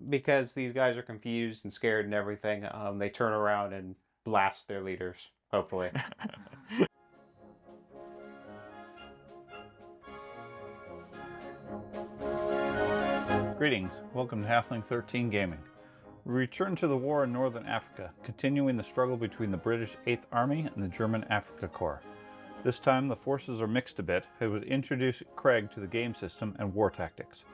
because these guys are confused and scared and everything, they turn around and blast their leaders, hopefully. Greetings, welcome to Halfling 13 Gaming. We return to the war in Northern Africa, continuing the struggle between the British 8th Army and the German Afrika Korps. This time the forces are mixed a bit, as we introduce Craig to the game system and war tactics.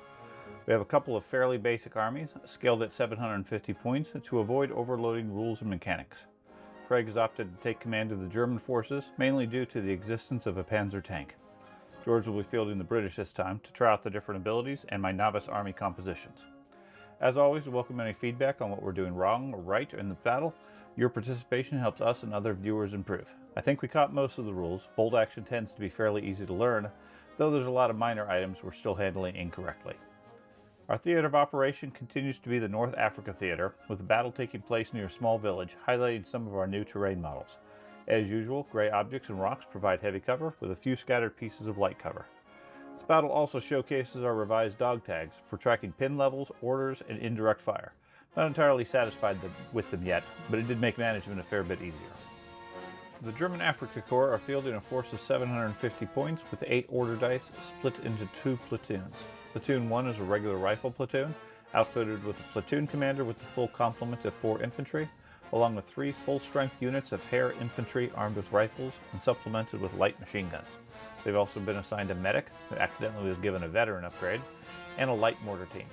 We have a couple of fairly basic armies, scaled at 750 points, to avoid overloading rules and mechanics. Craig has opted to take command of the German forces, mainly due to the existence of a panzer tank. George will be fielding the British this time to try out the different abilities and my novice army compositions. As always, we welcome any feedback on what we're doing wrong or right in the battle. Your participation helps us and other viewers improve. I think we caught most of the rules. Bolt action tends to be fairly easy to learn, though there's a lot of minor items we're still handling incorrectly. Our theater of operation continues to be the North Africa Theater, with the battle taking place near a small village, highlighting some of our new terrain models. As usual, gray objects and rocks provide heavy cover, with a few scattered pieces of light cover. This battle also showcases our revised dog tags for tracking pin levels, orders, and indirect fire. Not entirely satisfied with them yet, but it did make management a fair bit easier. The German Afrika Korps are fielding a force of 750 points with 8 order dice split into 2 platoons. Platoon 1 is a regular rifle platoon, outfitted with a platoon commander with the full complement of 4 infantry, along with 3 full-strength units of Hare infantry armed with rifles and supplemented with light machine guns. They've also been assigned a medic, who accidentally was given a veteran upgrade, and a light mortar team.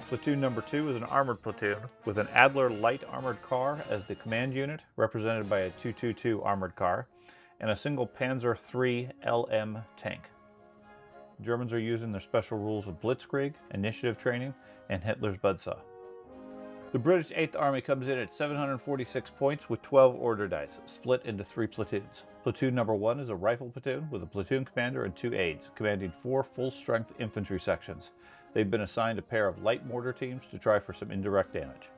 Platoon number 2 is an armored platoon with an Adler light armored car as the command unit, represented by a 222 armored car, and a single Panzer III LM tank. The Germans are using their special rules of blitzkrieg, initiative training, and Hitler's buzzsaw. The British 8th Army comes in at 746 points with 12 order dice, split into 3 platoons. Platoon number 1 is a rifle platoon with a platoon commander and 2 aides, commanding 4 full-strength infantry sections. They've been assigned a pair of light mortar teams to try for some indirect damage.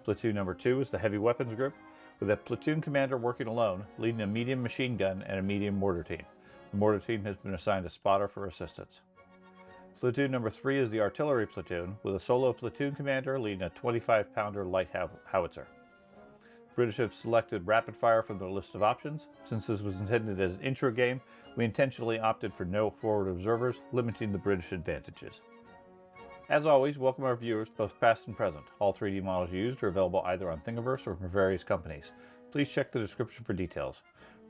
Platoon number 2 is the heavy weapons group, with a platoon commander working alone, leading a medium machine gun and a medium mortar team. The mortar team has been assigned a spotter for assistance. Platoon number 3 is the artillery platoon, with a solo platoon commander leading a 25-pounder light howitzer. British have selected rapid fire from their list of options. Since this was intended as an intro game, we intentionally opted for no forward observers, limiting the British advantages. As always, welcome our viewers, both past and present. All 3D models used are available either on Thingiverse or from various companies. Please check the description for details.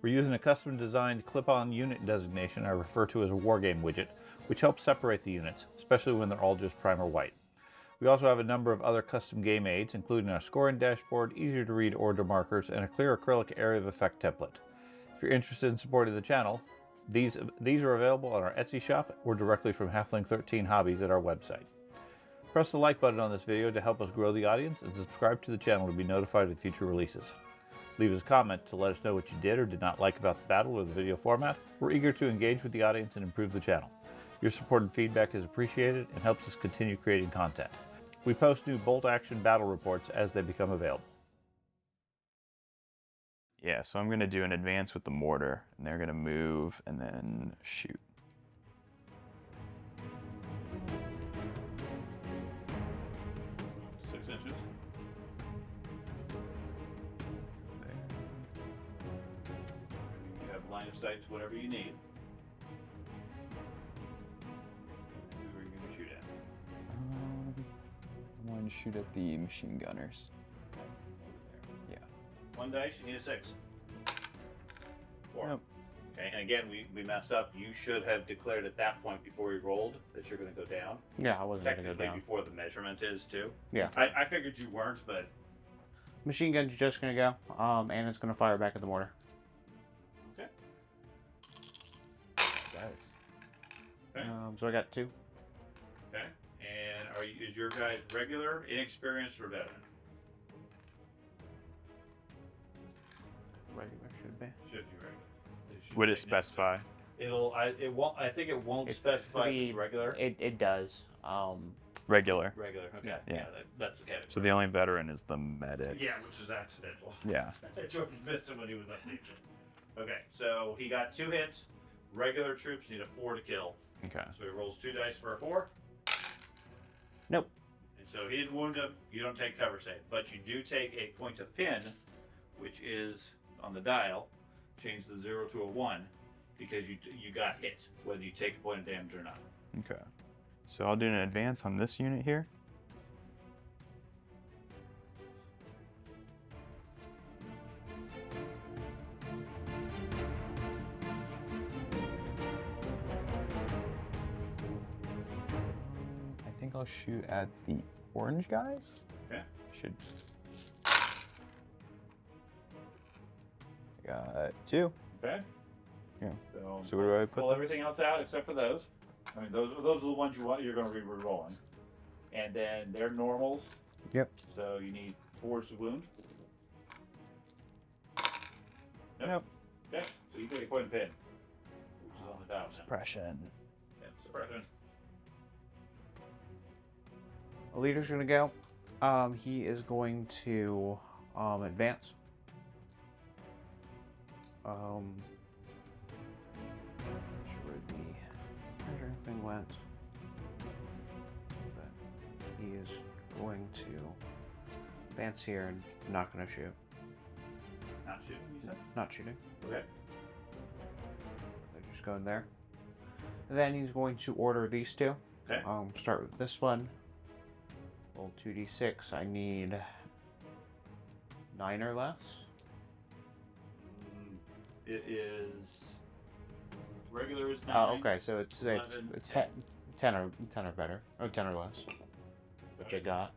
We're using a custom-designed clip-on unit designation I refer to as a Wargame Widget, which helps separate the units, especially when they're all just primer white. We also have a number of other custom game aids, including our scoring dashboard, easier-to-read order markers, and a clear acrylic area of effect template. If you're interested in supporting the channel, these are available on our Etsy shop or directly from Halfling 13 Hobbies at our website. Press the like button on this video to help us grow the audience, and subscribe to the channel to be notified of future releases. Leave us a comment to let us know what you did or did not like about the battle or the video format. We're eager to engage with the audience and improve the channel. Your support and feedback is appreciated and helps us continue creating content. We post new bolt action battle reports as they become available. Yeah, so I'm going to do an advance with the mortar, and they're going to move and then shoot. Line of sight to whatever you need. Who are you going to shoot at? I'm going to shoot at the machine gunners. Yeah. 1 dice, you need a 6. 4. Nope. Okay, and again, we messed up. You should have declared at that point before we rolled that you're going to go down. Yeah, I wasn't going to go Technically down. before the measurement is, too. Yeah. I figured you weren't, but... Machine gun's just going to go, and it's going to fire back at the mortar. Okay. Nice. Okay. So I got 2. Okay. And is your guys regular, inexperienced, or veteran? Regular should be. Should be regular. Would it specify? I think it won't specify if it's regular. It does. Regular. Regular. Okay. Yeah. That's the category. So the only veteran is the medic. Yeah, which is accidental. Yeah. George missed it when he was updated. Okay, so he got 2 hits. Regular troops need a 4 to kill. Okay. So he rolls 2 dice for a 4. Nope. And So he didn't wound him. You don't take cover save, but you do take a point of pin, which is on the dial. Change the 0 to a 1 because you got hit, whether you take a point of damage or not. Okay. So I'll do an advance on this unit here. I think I'll shoot at the orange guys. Okay. Should. I got 2. Okay. Yeah. So what do I put? Pull everything else out except for those. I mean, those are the ones you're going to be re-rolling. And then they're normals. Yep. So you need 4s to wound. Nope. Okay. So you take a point of pin, which is on the dial now. Suppression. Yeah, suppression. The leader's gonna go. He is going to advance. Not sure where the measuring thing went. But he is going to advance here and not gonna shoot. Not shooting, you said? Not shooting. Okay. They're just going there. And then he's going to order these two. Okay. Start with this one. Roll 2d6. I need 9 or less. It is regular is 9. Oh, okay. So it's 11, 10 or better. Oh, 10 or less. Which I got.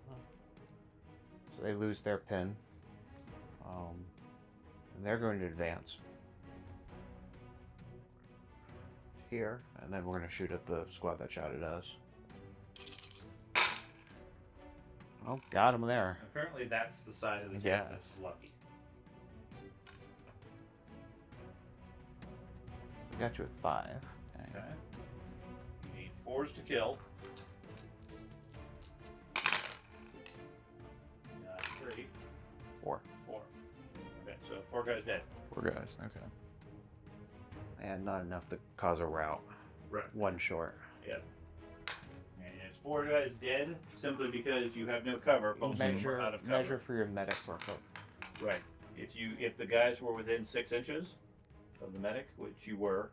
So they lose their pin. And they're going to advance here, and then we're going to shoot at the squad that shot at us. Oh, got him there. Apparently that's the side of the game Yes. that's lucky. Got you at 5. Okay. You need 4s to kill. You got 3. 4. 4. Okay, so 4 guys dead. 4 guys. Okay. And not enough to cause a rout. Right. 1 short. Yep. And it's 4 guys dead simply because you have no cover. Most of them are out of cover. Measure for your medic workup. Right. If the guys were within 6 inches of the medic, which you were,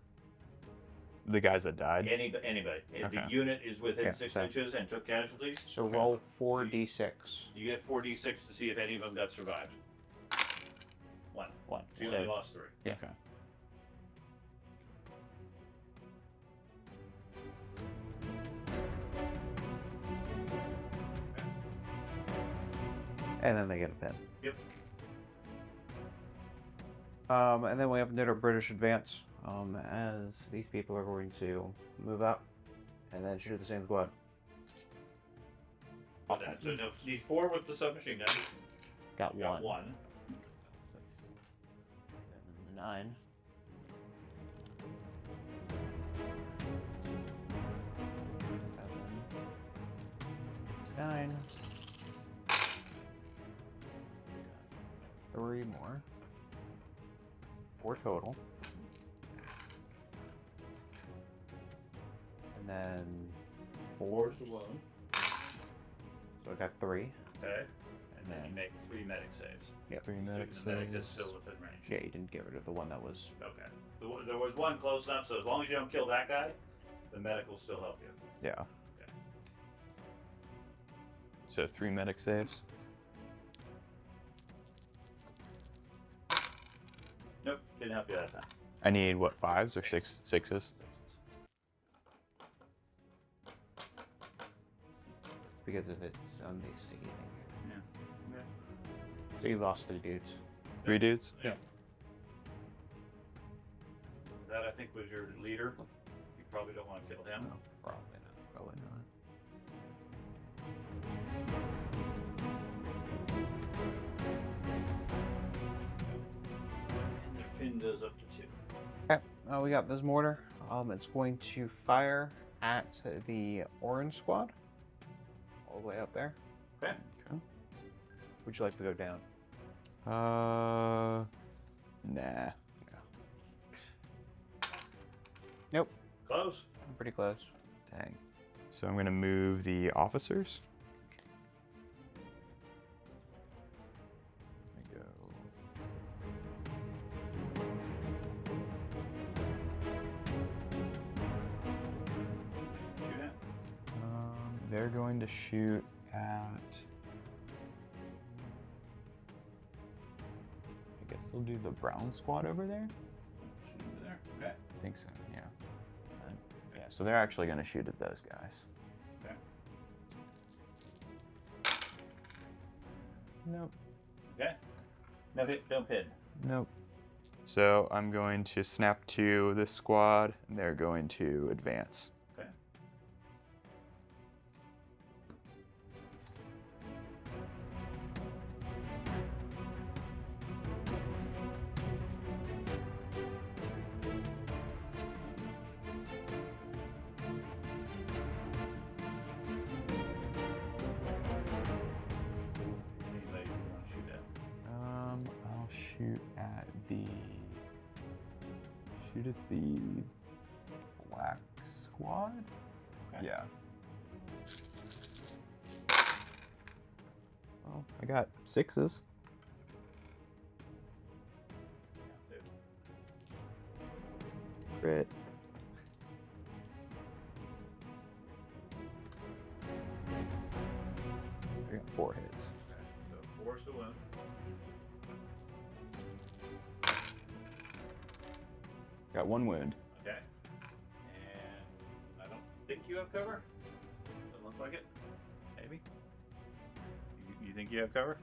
The guys that died. anybody. If the Okay. unit is within Yeah, 6 same. inches and took casualties, So roll 4d6. you get 4d6 to see if any of them got survived. 1. 1. So you only lost 3. Yeah. Okay. And then they get a pin. Yep. And then we have another British advance. As these people are going to move up and then shoot at the same squad. So no, need 4 with the submachine gun. Got You got 1. 1. 9. Nine. 3 more. 4 total. And then 4. 4's the wound. So I got 3. Okay. And then then- you make 3 medic saves. Yep. 3 medic The medic is saves. still within range. Yeah, you didn't get rid of the one that was. Okay. There was 1 close enough, so as long as you don't kill that guy, the medic will still help you. Yeah. Okay. So 3 medic saves. Nope, didn't help you that time. I need what, 5s or 6s? It's because of its base sticky thing. Yeah. Okay. So you lost 3 dudes. 3 dudes? Yeah. That I think was your leader. You probably don't want to kill him. No, probably not. Probably not. And their pin goes up to 2. Okay, we got this mortar. It's going to fire at the orange squad. All the way up there. Okay. Would you like to go down? Nah. Nope. Close. I'm pretty close. Dang. So I'm gonna move the officers. they're going to shoot at... I guess they'll do the brown squad over there? Shoot over there. Okay. I think so, yeah. Yeah, so they're actually going to shoot at those guys. Okay. Nope. Okay. No hit, don't hit. Nope. So I'm going to snap to this squad, and they're going to advance. Okay. Anybody you want to shoot at? I'll shoot at the black squad. Okay. Yeah. Well, I got 6s. Crit. I got 4 hits. Okay. So 4's the win. Got 1 wound. Okay. And I don't think you have cover. Doesn't look like it. Maybe. You think you have cover?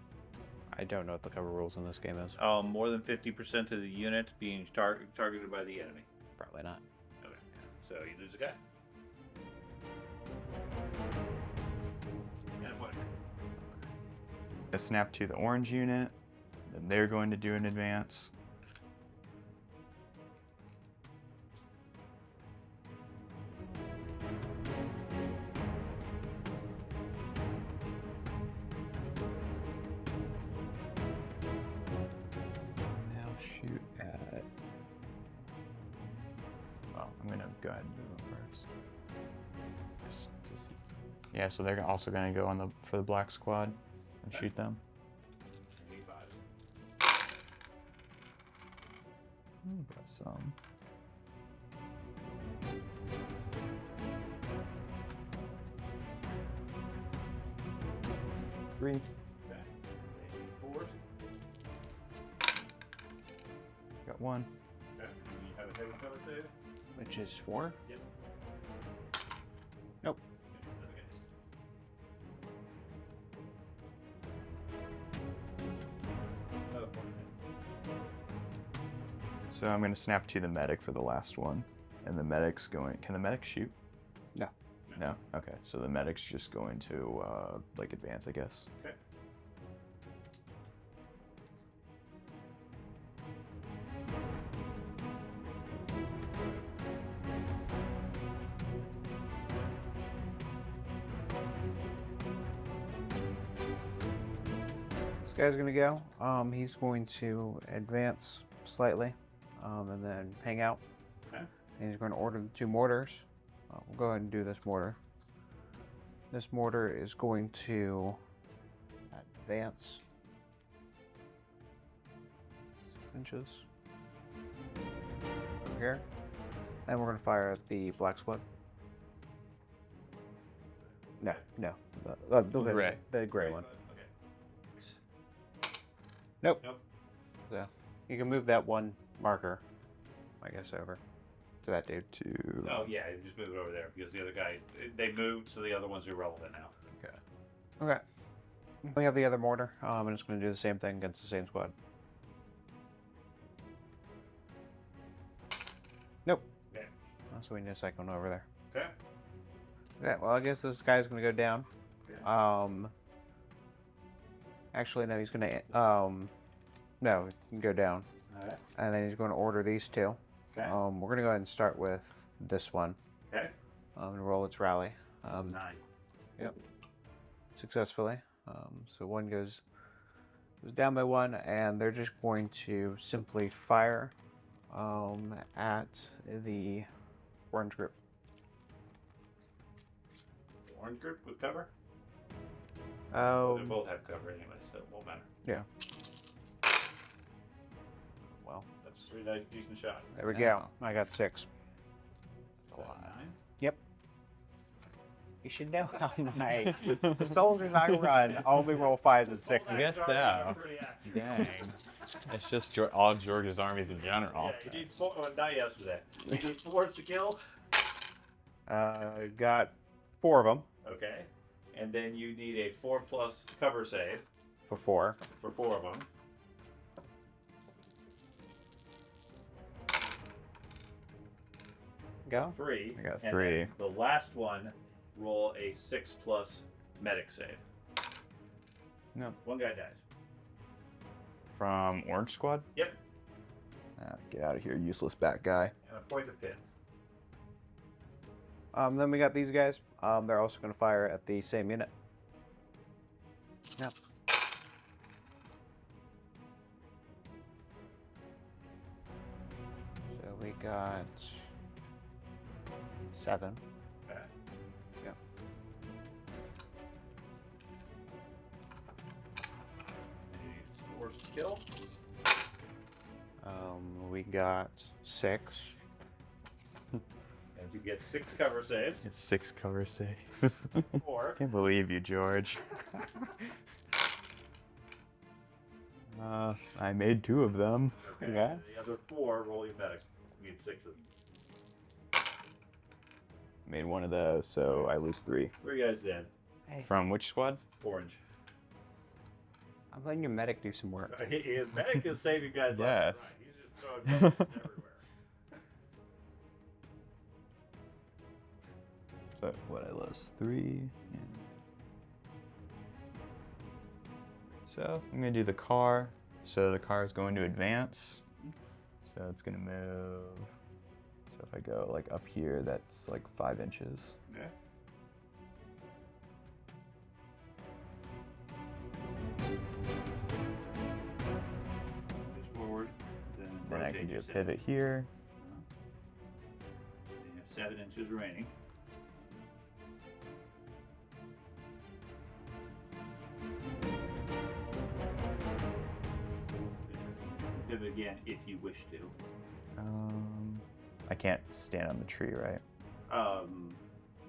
I don't know what the cover rules in this game is. More than 50% of the unit being targeted by the enemy. Probably not. Okay. So you lose a guy. And a point. I snap to the orange unit, then they're going to do an advance. Now shoot at... Well, I'm going to go ahead and move them first. Just to see. Yeah, so they're also going to go on for the black squad and shoot them. 85. Got some. Three. Okay. 4s. Got 1. Okay. You have a heavy cover too? Which is 4? Yep. Nope. Okay. Another 4. So I'm going to snap to the medic for the last one. And the medic's going... Can the medic shoot? No. No? Okay. So the medic's just going to, like, advance, I guess. Okay. This guy's gonna go. He's going to advance slightly, and then hang out. Okay. And he's going to order the 2 mortars. We'll go ahead and do this mortar. This mortar is going to advance 6 inches over here, and we're going to fire at the black squad. No, Gray. the gray one. Okay. Nope. Nope. So you can move that 1 marker, I guess, over to that dude. Oh yeah, you just move it over there because the other guy, they moved, so the other one's irrelevant now. Okay. Okay. We have the other mortar. I'm just going to do the same thing against the same squad. Nope. Okay. So we need a second one over there. Okay. Okay, well, I guess this guy's going to go down. Okay. Actually, no, he's going to... no, he can go down. All right. And then he's going to order these 2. Okay. We're going to go ahead and start with this one. Okay. And roll its rally. 9. Yep. Successfully. So 1 goes down by 1, and they're just going to simply fire at the orange group. Orange group with cover? They Oh, both have cover anyway, so it won't matter. yeah. Well, That's a pretty nice, decent shot. there we Yeah. go. I got 6. That's a lot. 9? Yep. You should know how the soldiers I run only roll 5s and 6s. I guess so. Dang. It's just all George's armies in general. Yeah, you need 4. Oh, not yesterday. You need 4s to kill. Got 4 of them. Okay. And then you need a 4+ cover save For 4. for 4 of them. Go. 3. I got and 3. then the last one, roll a 6+ medic save. No. One guy dies. From Orange Squad? Yep. Get out of here, useless bat guy. And a point of pin. Then we got these guys. They're also going to fire at the same unit. Yep. So we got 7. Okay. Yep. You need 4s to kill. We got 6. And you get 6 cover saves. It's 6 cover saves. 4. Can't believe you, George. I made 2 of them. Okay. Yeah. And the other 4, roll your medic. You need 6 of them. Made 1 of those, so I lose 3. 3 guys dead. Hey, From which squad? Orange. I'm letting your medic do some work. His medic is saving guys left and Yes. right. He's just throwing bullets everywhere. So what, I lost 3. Yeah. So I'm gonna do the car. So the car is going to advance. So it's gonna move. So if I go like up here, that's like 5 inches. Okay. Just forward. Then I rotate can do a yourself. pivot here. You have 7 inches remaining. Pivot again if you wish to. I can't stand on the tree, right?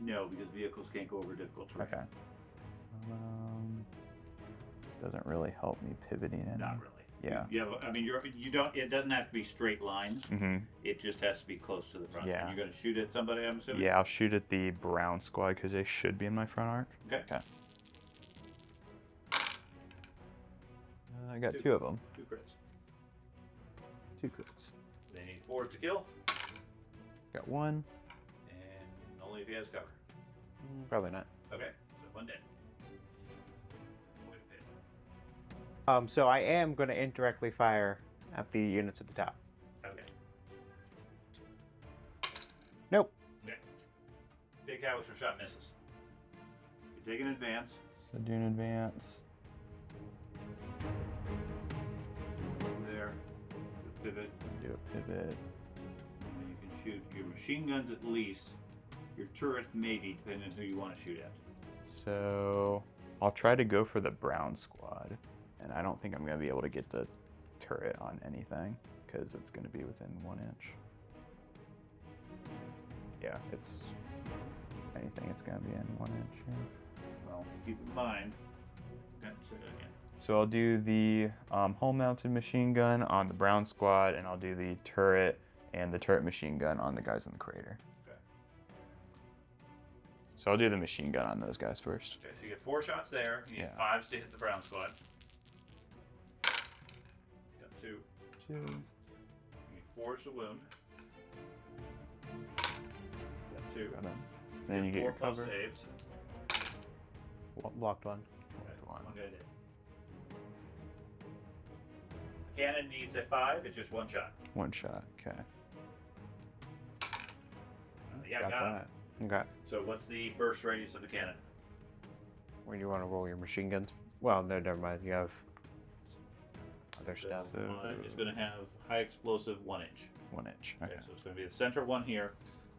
No, because vehicles can't go over difficult terrain. Okay. Doesn't really help me pivoting in. Not really. Yeah. I mean, you don't. It doesn't have to be straight lines. Mm-hmm. It just has to be close to the front. Yeah. And you're going to shoot at somebody, I'm assuming. Yeah, I'll shoot at the brown squad because they should be in my front arc. Okay. I got 2. 2 of them. 2 crits. 2 crits. They need 4 to kill, Got 1. and only if he has cover. Probably not. Okay. So 1 dead. Point of pin. So I am going to indirectly fire at the units at the top. Okay. Nope. Okay. Big howitzer shot misses. You take an advance. So do an advance. There. Pivot. Do a pivot. And you can shoot your machine guns at least. Your turret maybe, depending on who you want to shoot at. So I'll try to go for the brown squad. And I don't think I'm going to be able to get the turret on anything because it's going to be within 1 inch. Yeah, it's anything, it's going to be in 1 inch. Yeah. Well, keep in mind. Okay, say that again. So I'll do the hole-mounted machine gun on the brown squad, and I'll do the turret and the turret machine gun on the guys in the crater. Okay. So I'll do the machine gun on those guys first. Okay, so you get 4 shots there. You need Yeah. 5s to hit the brown squad. Got 2. 2. You need 4s to wound. Got 2. Got 'em. Then you get your 4+ cover. saves. Blocked 1. Okay, One. 1 guy dead. Cannon needs a 5. It's just 1 shot. 1 shot. Okay. Yeah, got him. Okay. So what's the burst radius of the cannon? When you want to roll your machine guns? Well, no, never mind. You have other stuff. So one is going to have high explosive 1 inch. 1 inch. Okay, Okay. so it's going to be the center one here.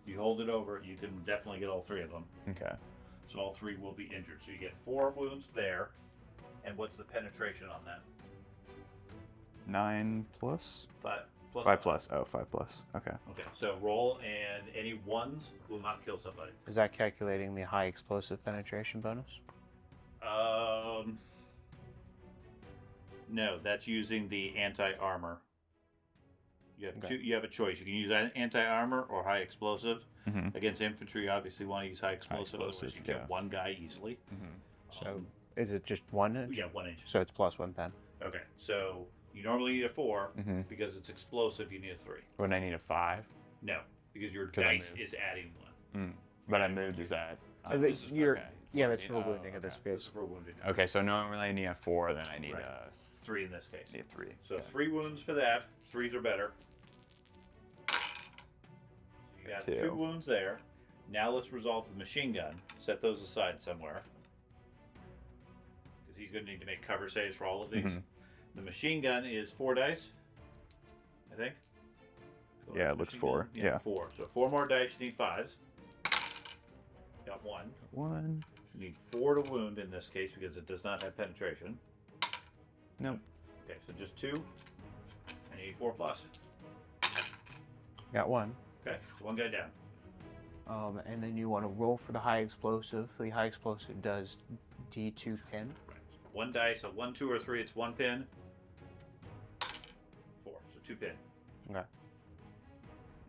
You hold it over, you can definitely get all 3 of them. Okay. So all 3 will be injured. So you get 4 wounds there. And what's the penetration on that? 9 plus? 5. plus 5 plus. Oh, 5 plus. Okay. Okay, so roll, and any ones will not kill somebody. Is that calculating the high explosive penetration bonus? No, that's using the anti-armor. You have Okay. You have a choice. You can use anti-armor or high explosive. Mm-hmm. Against infantry, obviously, you want to use high explosive. Otherwise, explosive, you kill yeah. one guy easily. Mm-hmm. So is it just 1 inch? Yeah, 1 inch. So it's plus 1 pen. Okay, so you normally need a 4 Mm-hmm. because it's explosive. You need a 3. When I need a 5. No, because your 'Cause I dice moved. is adding 1. But I moved. Is that? This is You're- okay. Yeah, that's for Oh, wounding in this okay. This is case. for wounded. Okay, so normally I need a 4, then I need Right. a 3 in this case. 3. So Okay. 3 wounds for that. 3s are better. You got 2 2. wounds there. Now let's resolve the machine gun. Set those aside somewhere. Because he's going to need to make cover saves for all of these. Mhm. The machine gun is 4 dice, I think. Yeah, it looks Machine 4. gun? Yeah. 4. So 4 more dice, you need 5s. Got 1. 1. You need 4 to wound in this case because it does not have penetration. Nope. Okay, so just 2. And you need 4 plus. Got 1. Okay, 1 guy down. And then you want to roll for the high explosive. The high explosive does D2 pin. 1 dice, so 1, 2, or 3, it's 1 pin. 4, so 2 pin. Okay.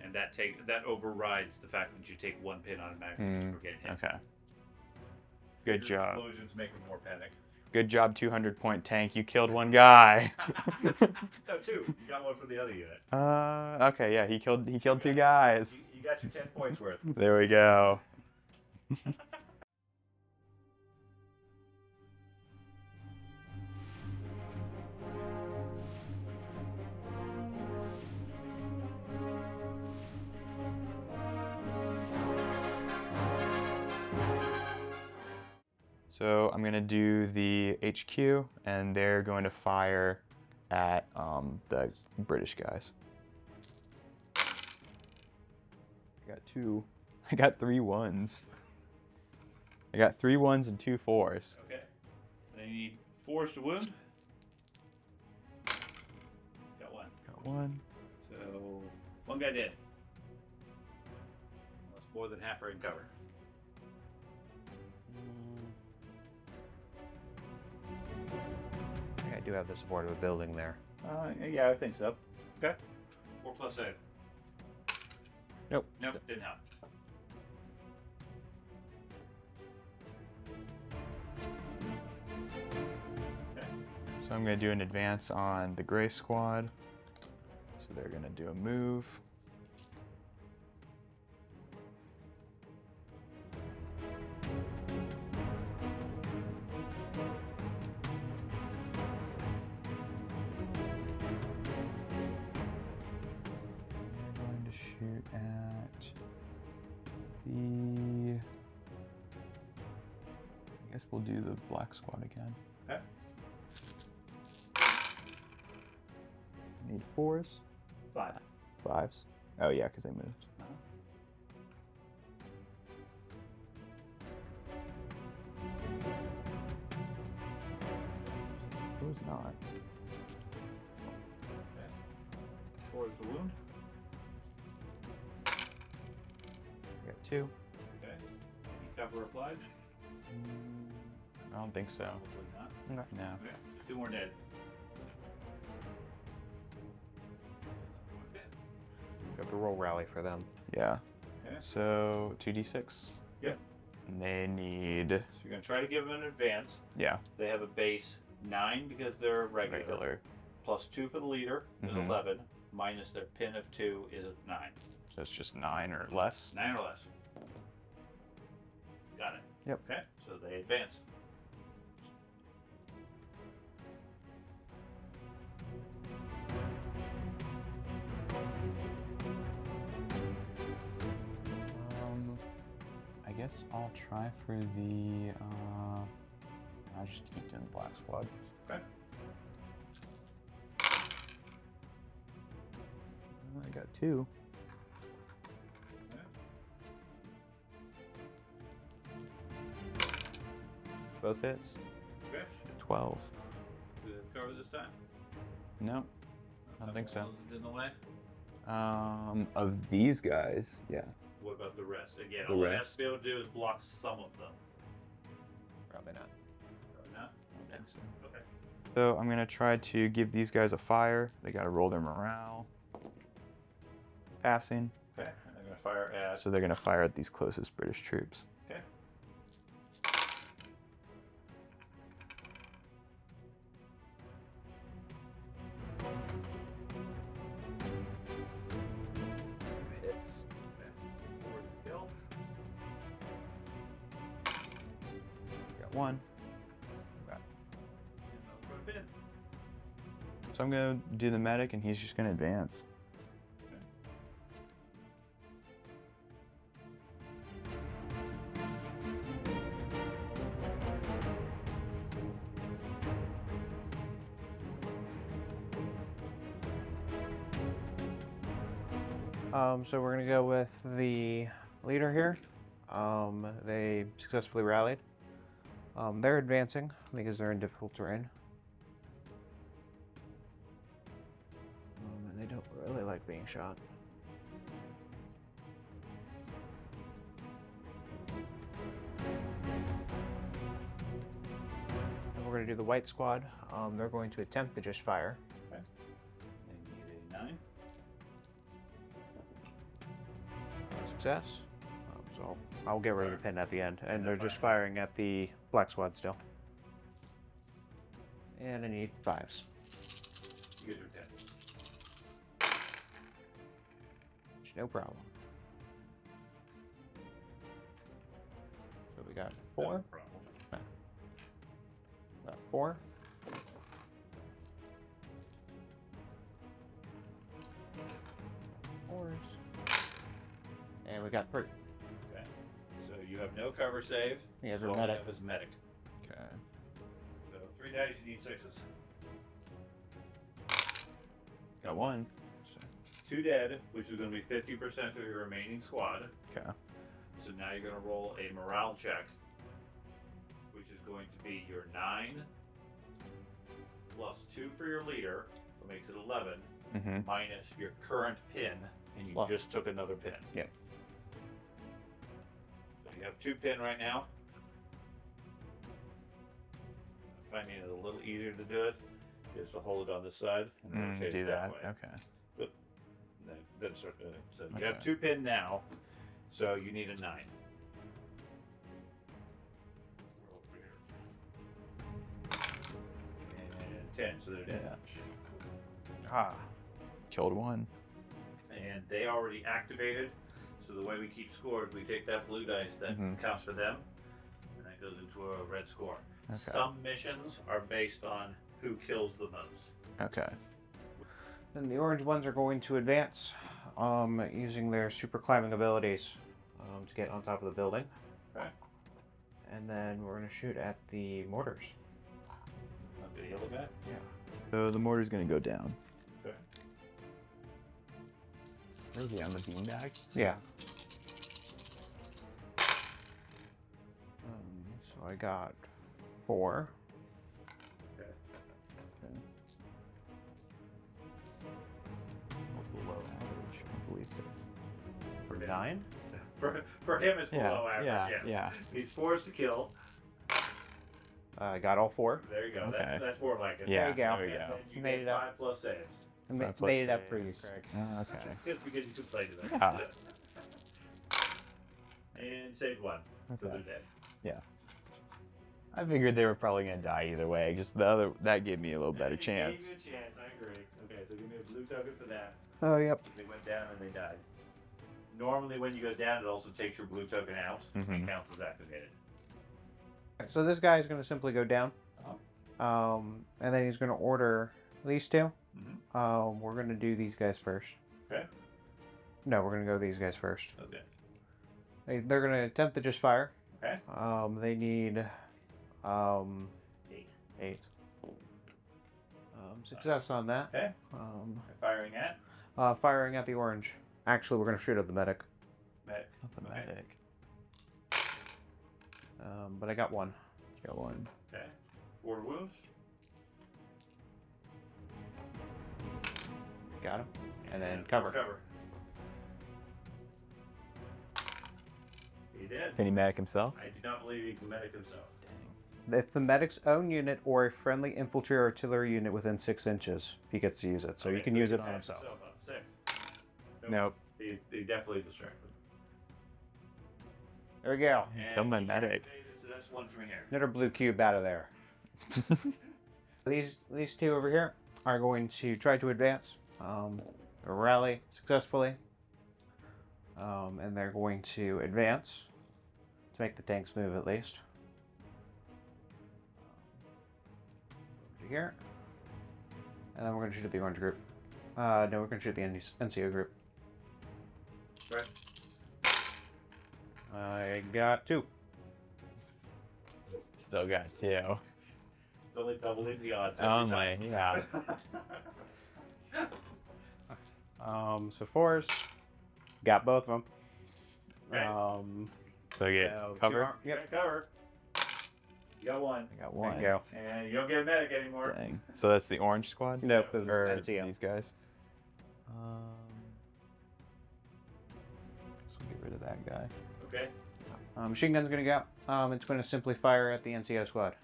And that overrides the fact that you take 1 pin automatically for getting hit. Okay. Good Your job. Explosions make him more panic. Good job, 200-point tank. You killed 1 guy. No, 2. You got 1 for the other unit. Okay, yeah, he killed 2 guys. You got your 10 points worth. There we go. So I'm gonna do the HQ, and they're going to fire at the British guys. I got 2. I got 3 1s. I got 3 1s and 2 4s. Okay. Then you need 4s to wound. Got 1. Got 1. So 1 guy dead. That's more than half are in cover. I do have the support of a building there. Yeah, I think so. Okay. 4 plus save. Nope. Nope, didn't help. Okay. So I'm gonna do an advance on the gray squad. So they're gonna do a move. They're going to shoot at the. I guess we'll do the black squad again. Okay. Need 4s. 5. 5s. Oh yeah, because they moved. Who's not? Okay. 4 is the wound. We got 2. Okay. Any cover applied? I don't think so. Probably not. No. Okay. 2 more dead. Okay. Got the roll rally for them. Yeah. Okay. So 2d6. Yep. And they need. So you're going to try to give them an advance. Yeah. They have a base 9 because they're regular. Regular. Plus 2 for the leader is Mhm. 11. Minus their pin of 2 is 9. So it's just 9 or less. 9 or less. Got it. Yep. Okay, so they advance. I guess I'll try for the. I'll just keep doing the black squad. Okay. I got 2. Okay. Both hits. Okay. 12. Do they cover this time? No, I don't think so. In the way? Of these guys, yeah. What about the rest? Again, The all it has rest? to be able to do is block some of them. Probably not. Probably not? I don't think so. Okay. So I'm gonna try to give these guys a fire. They gotta roll their morale. Passing. Okay. And they're going to fire at. So they're gonna fire at these closest British troops. Okay. Hits. Forward to kill. Got one. Got- And they'll put a pin. So I'm gonna do the medic, and he's just gonna advance. So we're gonna go with the leader here. They successfully rallied. They're advancing because they're in difficult terrain. And they don't really like being shot. And we're gonna do the white squad. They're going to attempt to just fire. Okay. They need a 9. Success. So I'll get rid of the pin at the end. And they're just firing at the black squad still. And I need 5s. You get your 10. No problem. So we got 4. No problem. Got 4. And we got 3. Okay. So you have no cover save. He has so a all medic. you have is medic. Okay. So 3 dice, you need 6s. Got one. So 2 dead, which is going to be 50% of your remaining squad. Okay. So now you're going to roll a morale check, which is going to be your 9 plus 2 for your leader, that makes it 11, Mm-hmm. minus your current pin, and you Well, just took another pin. Yep. So you have 2 pin right now. I'm finding it a little easier to do it is to hold it on this side and rotate Do it that. way. Okay. Then start doing it. So you Okay. have 2 pin now, so you need a 9. Roll for here. And 10, so they're dead. Ah. Killed one. And they already activated, so the way we keep scores, we take that blue dice that Mhm. counts for them, and that goes into a red score. Okay. Some missions are based on who kills the most. Okay. then the orange ones are going to advance using their super climbing abilities to get on top of the building. Okay. And then we're going to shoot at the mortars. Not the yellow guy? Yeah. So the mortar's gonna go down. Okay. Where is he on the beanbag? Yeah. So I got 4. Okay. Below average. I believe this. For him. 9? For him, it's below average. yeah, yes. yeah. He's forced to kill. I got all 4. There you go. Okay. That's more like it. Yeah, There you go. there we And go. then you Made get it up. 5 plus saves. I made 5 plus it up for you, saves. Craig. Okay. Just because you two played it. Yeah. And saved 1. So Okay. they're dead. Yeah. I figured they were probably gonna die either way. Just the other that gave me a little better It chance. Gave you a chance, I agree. Okay, so give me a blue token for that. Oh, yep. They went down and they died. Normally when you go down, it also takes your blue token out. Mhm. And counts as activated. So this guy is going to simply go down. Uh-huh. And then he's going to order these 2. Mhm. We're going to do these guys first. Okay. No, we're going to go these guys first. Okay. They're going to attempt to just fire. Okay. They need 8. 8. Success on that. Okay. Firing at? Firing at the orange. Actually, we're going to shoot at the medic. Medic. Not the Okay. medic. But I got 1. Got one. Okay. 4 wounds. Got him. Yeah. and then cover. Cover. He did. Can he medic himself? I do not believe he can medic himself. If the medic's own unit or a friendly infantry or artillery unit within 6 inches, he gets to use it. So Okay, you can so use he it on patch himself. up. 6. Nope. He definitely distracted. There we go. And Kill my he medic. activated, so that's one from here. Another blue cube out of there. These two over here are going to try to advance, rally successfully, and they're going to advance to make the tanks move at least. Over here, and then we're going to shoot at the orange group. No, we're going to shoot the NCO group. Right. I got 2. Still got 2. It's only doubling the odds. every time. Only, yeah. So 4s, got both of them. Okay. So I get So cover. Yep. Cover. You got 1. I got There 1. you go. And you don't get a medic anymore. Dang. So that's the orange squad? Nope, the Or NCO. these guys? So we'll get rid of that guy. Okay. Machine gun's gonna go. It's going to simply fire at the NCO squad.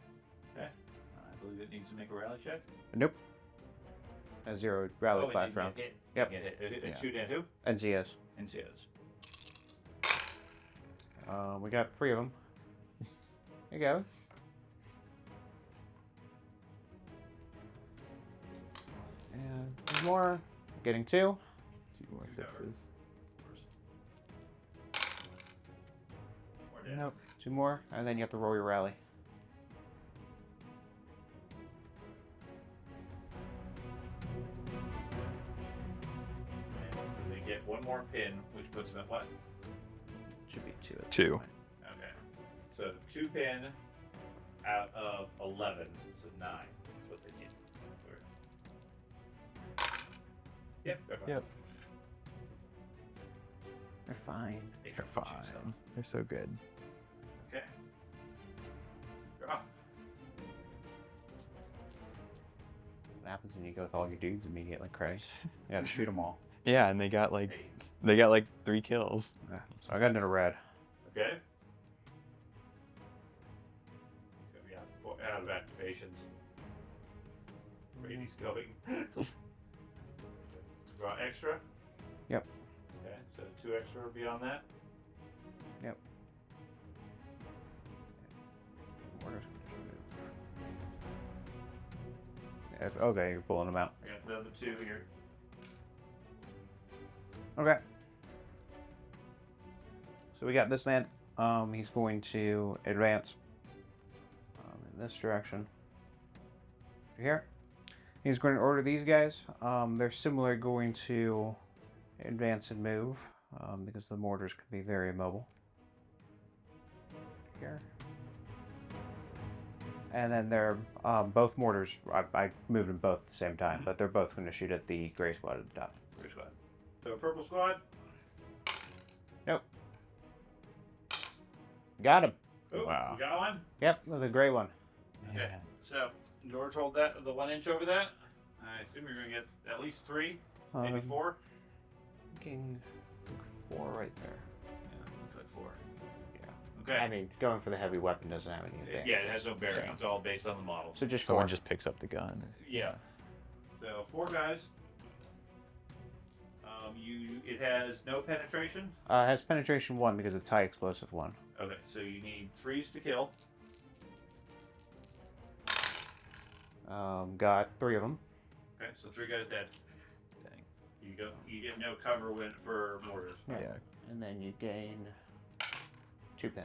Okay. I believe it needs to make a rally check. Nope. A 0 rally it class did round. get hit. Yep. Get hit. It Yeah. shoot at who? NCOs. NCOs. We got 3 of them. There you go. And there's more. Getting 2. 2 more Two cover. 6s. More dead. Nope. 2 more, and then you have to roll your rally. And so they get 1 more pin, which puts them at what? Should be 2 at this 2. point. Okay. So 2 pin out of 11, so 9 is what they get. Yep. They're fine. Yep. They're fine. They They're can shoot stuff. fine. They're so good. Okay. Draw. What happens when you go with all your dudes immediately, Craig? You gotta shoot them all. Yeah, and they got like 3 kills. Yeah. So I got another red. Okay. It's gonna be out of activations. Brady's going. Draw extra. Yep. Okay, so 2 extra will be on that. Yep. Mortar's gonna just move. Okay, you're pulling them out. I got the other 2 here. Okay. So we got this man. He's going to advance in this direction. Here. He's going to order these guys. They're similarly going to advance and move because the mortars can be very mobile. Here. And then they're both mortars. I moved them both at the same time, but they're both going to shoot at the gray squad at the top. Gray squad. So purple squad. Nope. Got him. Oh, Wow. You got one? Yep, the gray one. Okay. Yeah. So George, hold that the 1 inch over that. I assume you're gonna get at least 3, maybe 4. Thinking 4 right there. Yeah, looks like 4. Yeah. Okay. I mean, going for the heavy weapon doesn't have any advantage. Yeah, it has no bearing. It's all based on the model. So just Someone 4. just picks up the gun. Yeah. So 4 guys. It has no penetration. It has penetration 1 because it's high explosive 1. Okay, so you need 3s to kill. Got 3 of them. Okay, so 3 guys dead. Dang. You get no cover for mortars. Yeah. And then you gain 2 pin.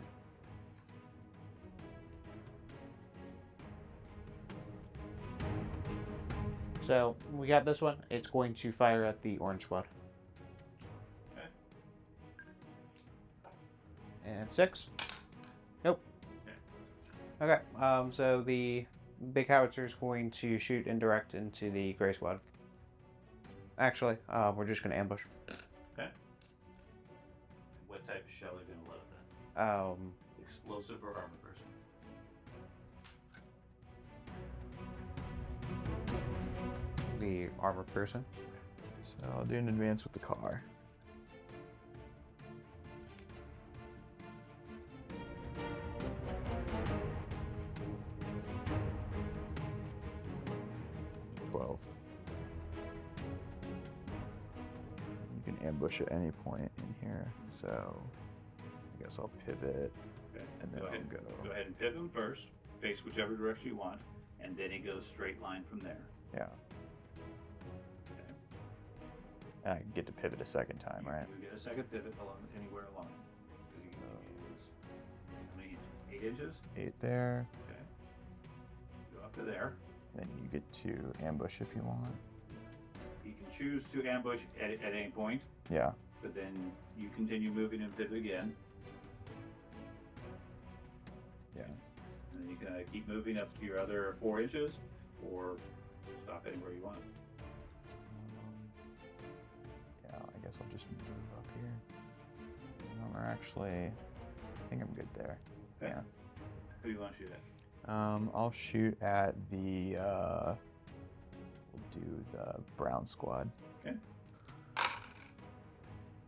So we got this one. It's going to fire at the orange squad. Okay. And 6. Nope. Okay. So the big howitzer is going to shoot indirect into the gray squad. Actually, we're just going to ambush. Okay. What type of shell are you gonna load then? Explosive or armor person? The armored person. So I'll do an advance with the car. You can ambush at any point in here, so I guess I'll pivot and then I'll go. Go ahead and pivot him first, face whichever direction you want, and then he goes straight line from there. Yeah. Okay. And I get to pivot a second time, right? You get a second pivot anywhere along. So you can use how many inches? 8 inches? 8 there. Okay. Go up to there. Then you get to ambush if you want. You can choose to ambush at any point, Yeah. but then you continue moving and pivot again. Yeah. And then you can keep moving up to your other 4 inches, or stop anywhere you want. Yeah, I guess I'll just move up here. Or actually, I think I'm good there. Okay. Yeah. Who do you want to shoot at? I'll shoot at the, we'll do the brown squad. Okay.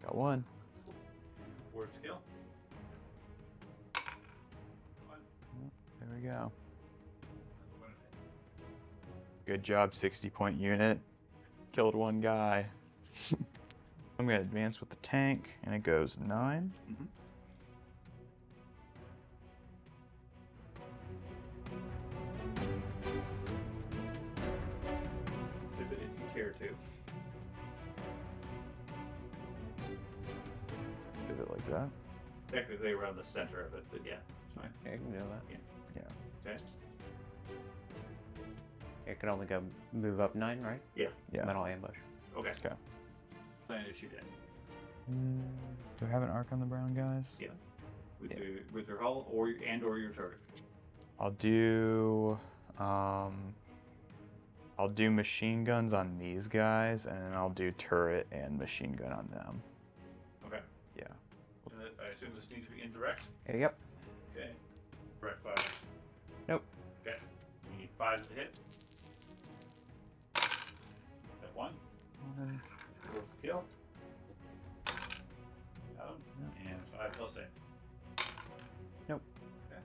Got one. Forward skill. There we go. Good job, 60-point unit. Killed one guy. I'm gonna advance with the tank, and it goes 9. Mm-hmm. Pivot if you care to. Pivot like that. Technically around the center of it, but yeah, it's fine. Yeah, you can do that. Yeah. Okay. It can only go move up 9, right? Yeah. Yeah. And then I'll ambush. Okay. Okay. Plan to shoot at. Do I have an arc on the brown guys? Yeah. With Yeah. your hull or your turret. I'll do machine guns on these guys, and then I'll do turret and machine gun on them. Okay. Yeah. And I assume this needs to be indirect. Yep. Okay. Direct fire. Nope. Okay. You need 5 to hit. F1. Fourth kill. Got him. And 5 plus save. Nope. Okay.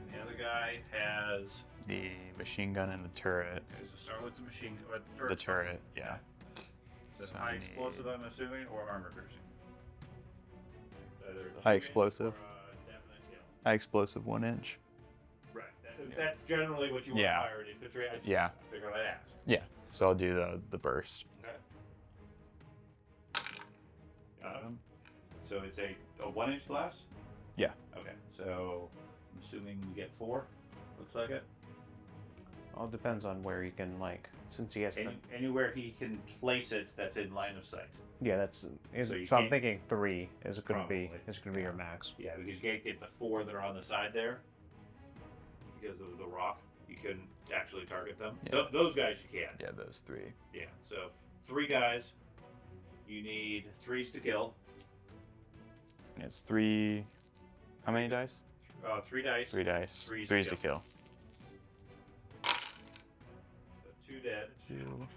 And the other guy has. The machine gun and the turret. Okay, so start with the machine. The turret, yeah. Is it So high I need- explosive, I'm assuming, or armor piercing? Either High shooting explosive. Or, definite kill. High explosive 1 inch. Right. That's generally what you want Yeah. to fire at infantry. I just Yeah. figured I'd ask. Yeah. So I'll do the burst. Okay. Got him. So it's a 1-inch blast? Yeah. Okay. So I'm assuming we get 4. Looks like it. All depends on where you can, like, since he has the... Anywhere he can place it that's in line of sight. Yeah, that's... So So, you I'm can't- thinking 3 is going to be Probably. your max. Yeah, because you can't get the 4 that are on the side there because of the rock. You couldn't actually target them. Yeah. Those guys you can. Yeah, those 3. Yeah. So 3 guys. You need 3s to kill. And it's 3. How many dice? 3 dice. 3 dice. 3s 3s to kill. So 2 dead. 2. And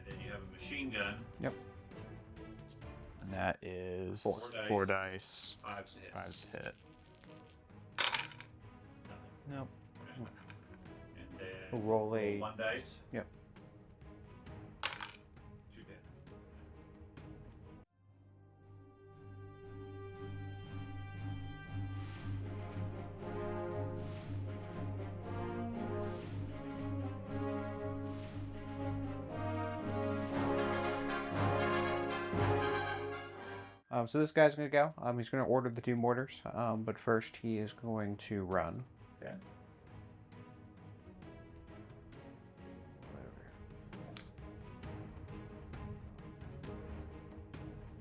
then you have a machine gun. Yep. And that is 4. 4 dice. 5s to hit. 5s to hit. Nope. Okay. And then We'll roll a... 1 dice. Yep. 2 dead. So this guy's going to go. He's going to order the 2 mortars, but first he is going to run. Okay.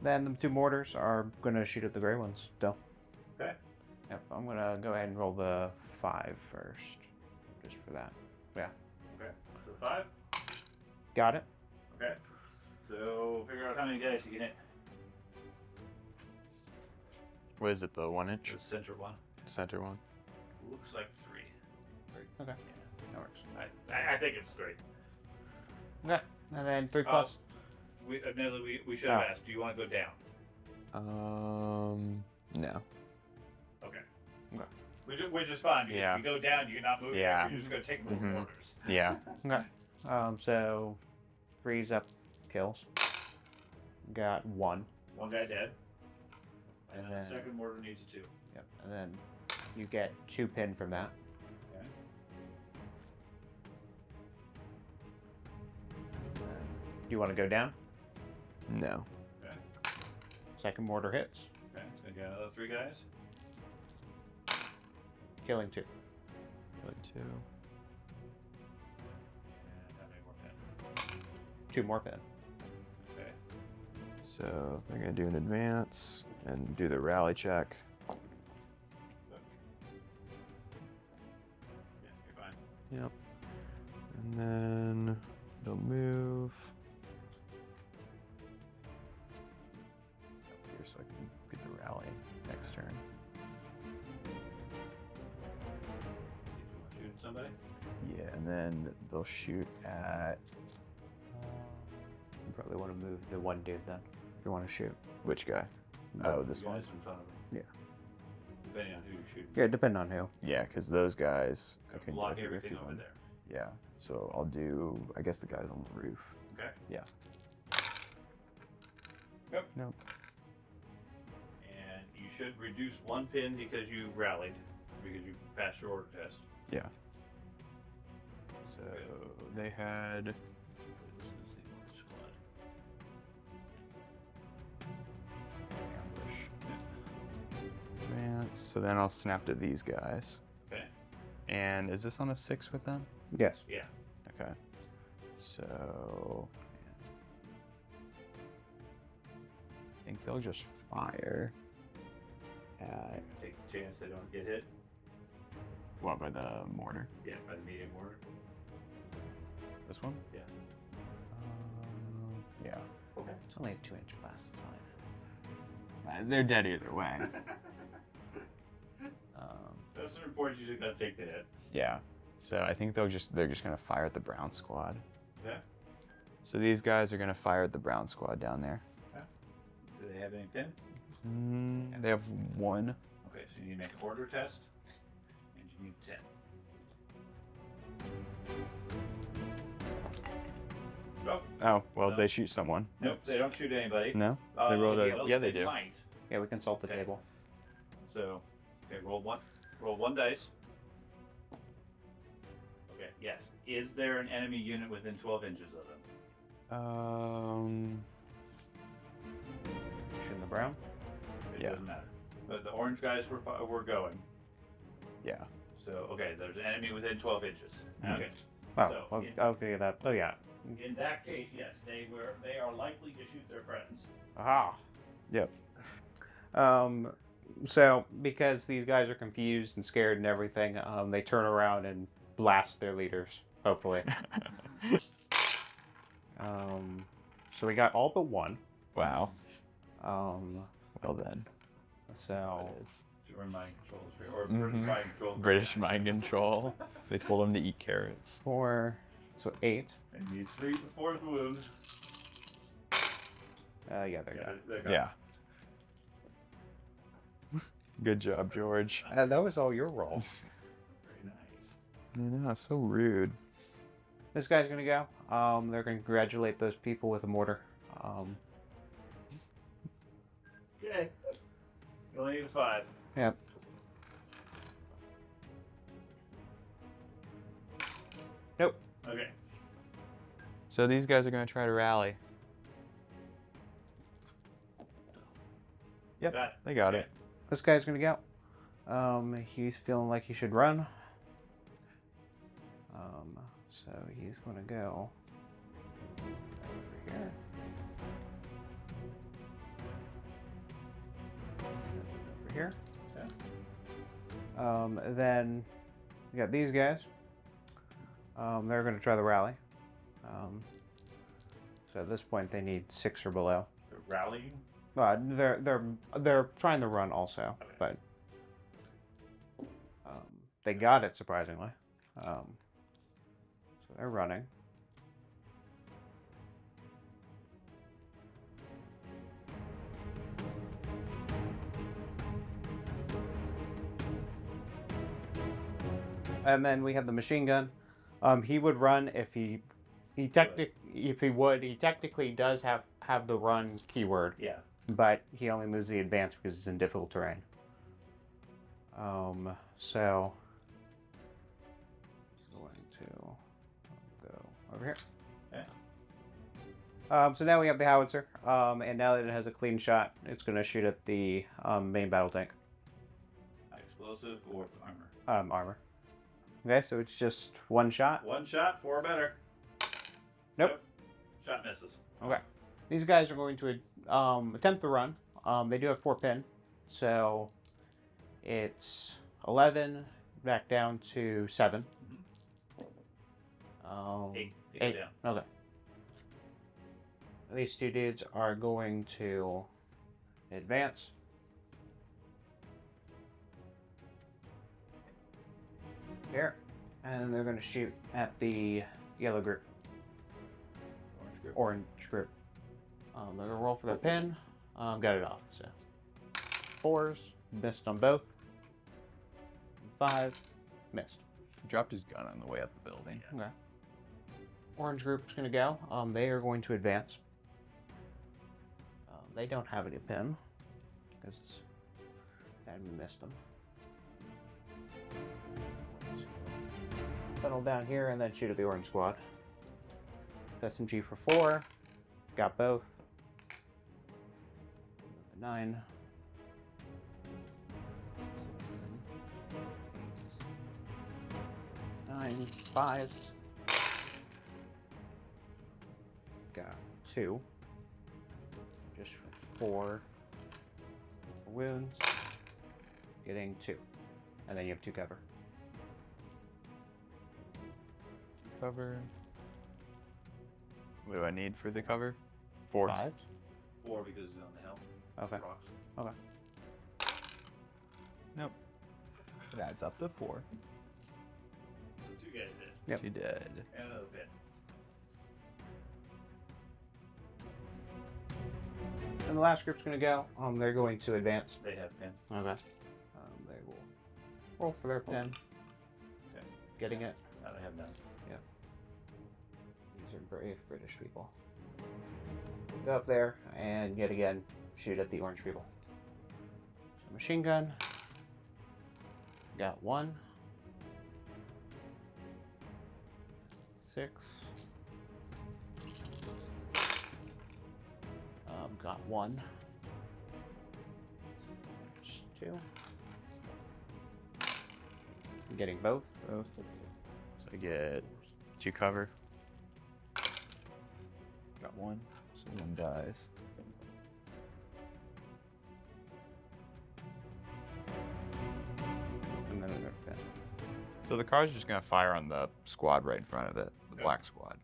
Then the 2 mortars are going to shoot at the gray ones still. Okay. Yep, I'm going to go ahead and roll the 5 first, just for that. Yeah. Okay. So 5. Got it. Okay. So figure out how many dice you can hit. What is it, the 1 inch? The center one. Center one? Looks like 3. Okay. Yeah. That works. I think it's 3. Okay. And then 3 plus. Admittedly, we should have asked. Do you want to go down? No. Okay. Okay. Which is fine. Because Yeah. if you go down, you're not moving. Yeah. You're just going to take more orders. Yeah. Okay. So freeze up kills. Got 1. One guy dead. And And then then- the second mortar needs a 2. Yep. And then you get 2 pin from that. Okay. Do you want to go down? No. Okay. Second mortar hits, Okay. So you got another 3 guys. killing 2. Like 2. And how many more pin? 2 more pin. Okay. So they're gonna do an advance and do the rally check. Yeah, you're fine. Yep. And then they'll move up here so I can get the rally next turn. Did you want to shoot somebody? Yeah, and then they'll shoot at You probably want to move the one dude then, if you want to shoot. which guy? Oh, this You one. guys in front of them. Yeah. Depending on who you're shooting. Yeah, depending on who. Yeah, because those guys. I can Block I can go everything through over them. there. Yeah. So I'll do. I guess the guys on the roof. Okay. Yeah. Yep. Nope. And you should reduce 1 pin because you rallied, because you passed your order test. Yeah. So they had. This is the order squad. Advance. So then I'll snap to these guys. Okay. And is this on a 6 with them? Yes. Yeah. Okay. So I think they'll just fire at Take the chance they don't get hit. what, by the mortar? Yeah, by the medium mortar. This one? Yeah. Yeah. Okay. It's only a 2-inch blast. It's fine. They're dead either way. Those certain points you just gotta take the hit. Yeah. So I think they're just gonna fire at the brown squad. Okay. So these guys are gonna fire at the brown squad down there. Do they have any pin? They have 1. Okay, so you need to make an order test, and you need 10. Nope. Oh, well, No. they shoot someone. Nope, they don't shoot anybody. No? They rolled a. well, Yeah, they do. Might. Yeah, we consult the Okay. table. So, okay, roll one dice. Okay, yes. Is there an enemy unit within 12 inches of them? Shooting the brown. It Yeah. doesn't matter. But the orange guys were going. Yeah. So, okay, there's an enemy within 12 inches. Mhm. Okay. Oh, So, okay, okay, that. Oh yeah. In that case, yes, they are likely to shoot their friends. Aha. Yep. So because these guys are confused and scared and everything, they turn around and blast their leaders. Hopefully. So we got all but 1. Wow. Um, Well then. so It is. German mind controls, or Mhm. British mind control. British mind control. They told him to eat carrots. 4, so 8. And you 3 before the wound. Yeah, they're dead. they're gone. Yeah. Good job, George. That was all your roll. Very nice. I know, so rude. This guy's gonna go. They're gonna congratulate those people with a mortar. Okay. You only need a 5. Yep. Nope. Okay. So these guys are going to try to rally. Yep, Got it. they got Okay. it. This guy's gonna go. He's feeling like he should run. So he's gonna go over here. Over here. Then we got these guys. They're gonna try the rally. So at this point they need 6 or below. They're rallying. They're trying to run also, Okay. but they got it surprisingly. So they're running. And then we have the machine gun. He would run if he technically does have the run keyword. Yeah. But he only moves the advance because it's in difficult terrain. So going to go over here. Yeah. So now we have the howitzer, and now that it has a clean shot, it's going to shoot at the main battle tank. Explosive or armor? Armor. Okay, so it's just one shot. One shot, 4 or better. Nope. Shot misses. Okay. These guys are going to attempt the run. They do have 4 pin, so it's 11 back down to 7. 8. 8. Okay. These two dudes are going to advance. Here. And they're going to shoot at the yellow group. Orange group. They're going to roll for their pin. Got it off. So 4s. Missed on both. 5. Missed. He dropped his gun on the way up the building. Okay. Orange group's going to go. They are going to advance. They don't have any pin because that missed them. Funnel down here and then shoot at the orange squad. SMG for 4. Got both. 9. 9. 5. Got 2. Just 4 wounds. Getting 2. And then you have 2 cover. Cover. What do I need for the cover? 4. 5. 4 because it's on the hill. Okay. Rocks. Okay. Nope. It adds up to 4. 2 guys did. Yep. She did. And another pin. And the last group's going to go. They're going to advance. They have pin. Okay. They will roll for their pin. Okay. Getting it. No, they have none. Yep. These are brave British people. Go up there and yet again shoot at the orange people. So machine gun. Got 1. 6. Got 1. There's 2. I'm getting both. So I get 2 cover. Got 1. So 1 dies. And then another pin. So the car's just gonna fire on the squad right in front of it, the black squad.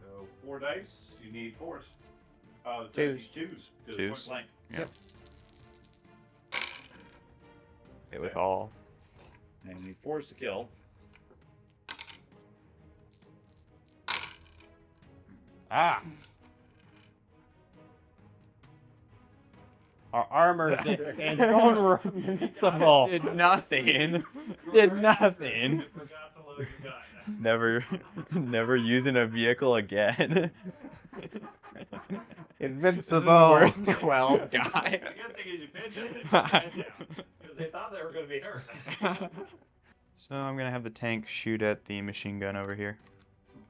So 4 dice. You need 4s. Twos. 2s. Because Twos. it's point blank. Yep. Hit with all. And you need 4s to kill. Ah! Our armor is invincible. Did nothing. Did nothing. Forgot to load your gun. Never using a vehicle again. Invincible. 12 guy. The good thing is you pinned it. Because they thought they were going to be hurt. So I'm gonna have the tank shoot at the machine gun over here.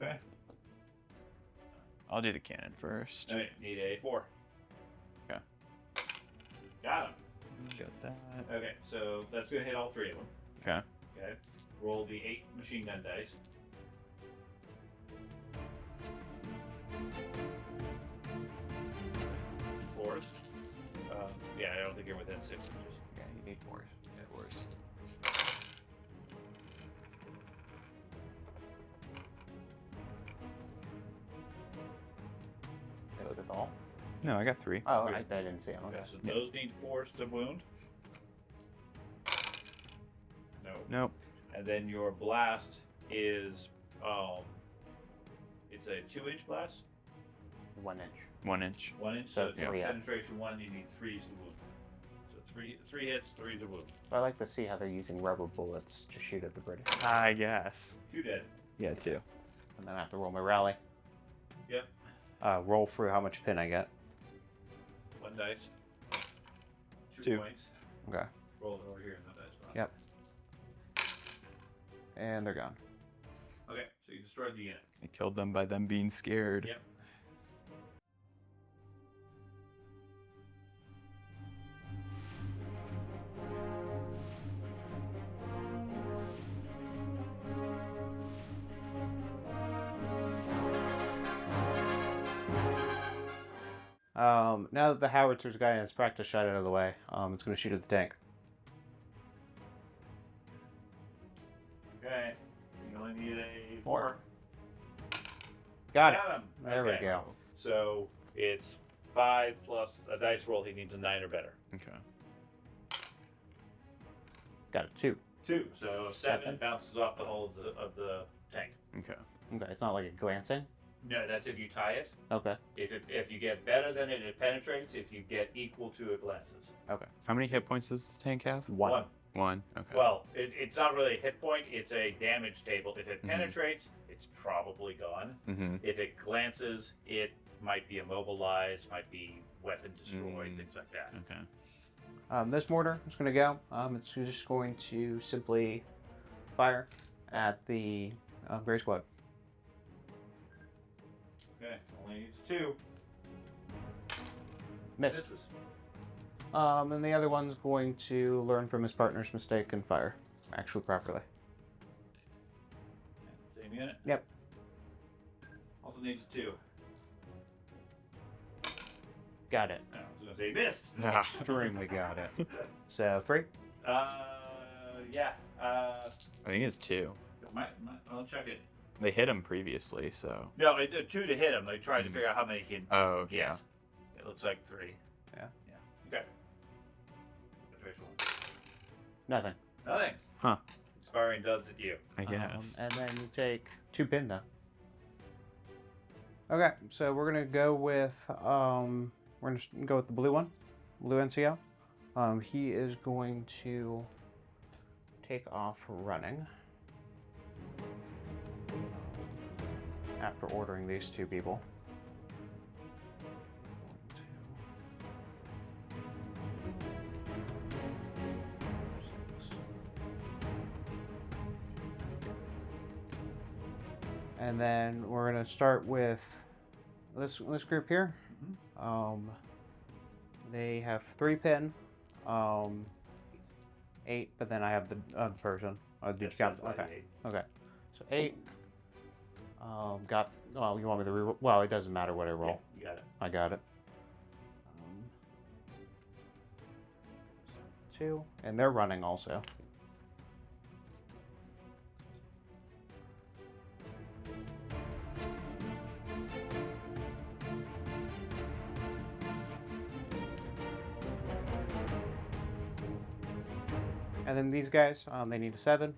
Okay. I'll do the cannon first. Alright, need a 4. Okay. Got him. Got that. Okay, so that's going to hit all 3 of them. Okay. Okay. Roll the 8 machine gun dice. Fours. Yeah, I don't think you're within 6 inches. Yeah, you need 4s. Yeah, 4s. Load it all. No, I got 3. Oh, I didn't see them. Okay, Okay. so those need 4s to wound. No. Nope. And then your blast is it's a 2-inch blast. 1 inch. 1 inch. 1 inch. So, So yeah. penetration 1, you need 3s to wound. So three hits, 3 to wound. I like to see how they're using rubber bullets to shoot at the British. I guess. 2 dead. Yeah, 2. And then I have to roll my rally. Yep. Roll through how much pin I get. 1 dice. 2 2. points. Okay. Roll it over here in the dice box. Yep. And they're gone. Okay, so you destroyed the unit. I killed them by them being scared. Yep. Now that the howitzer's got its practice shot out of the way, it's going to shoot at the tank. Okay. You only need a 4. Got it. him. There we go. So it's 5 plus a dice roll. He needs a 9 or better. Okay. Got a 2. 2. So 7 7. bounces off the hull of the tank. Okay. Okay, it's not like a glancing. No, that's if you tie it. Okay. If you get better than it, it penetrates. If you get equal to it, glances. Okay. How many hit points does the tank have? 1. 1. Okay. Well, it's not really a hit point. It's a damage table. If it Mhm. penetrates, it's probably gone. Mm-hmm. If it glances, it might be immobilized, might be weapon destroyed, Mm. things like that. Okay. This mortar is going to go. It's just going to simply fire at the gray squad. Okay, only needs 2. Missed. Misses. And the other one's going to learn from his partner's mistake and fire actually properly. Same unit. Yep. Also needs 2. Got it. I was gonna say missed. Extremely got it. So 3. Yeah. I think it's 2. I'll check it. They hit him previously, so. No, it did 2 to hit him. They tried to figure out how many he can Oh, get. yeah. It looks like 3. Yeah. Okay. Official. Nothing. Nothing. Huh. It's firing duds at you. I guess. And then you take 2 pin though. Okay, so we're gonna go with the blue one, blue NCO. He is going to take off running after ordering these 2 people. And then we're gonna start with this group here. They have 3 pin, 8, but then I have the other person. Did you count? Okay. Okay. So 8. Got. Well, you want me to reroll? Well, it doesn't matter what I roll. Yeah, you got it. I got it. 2, and they're running also. And then these guys, they need a 7,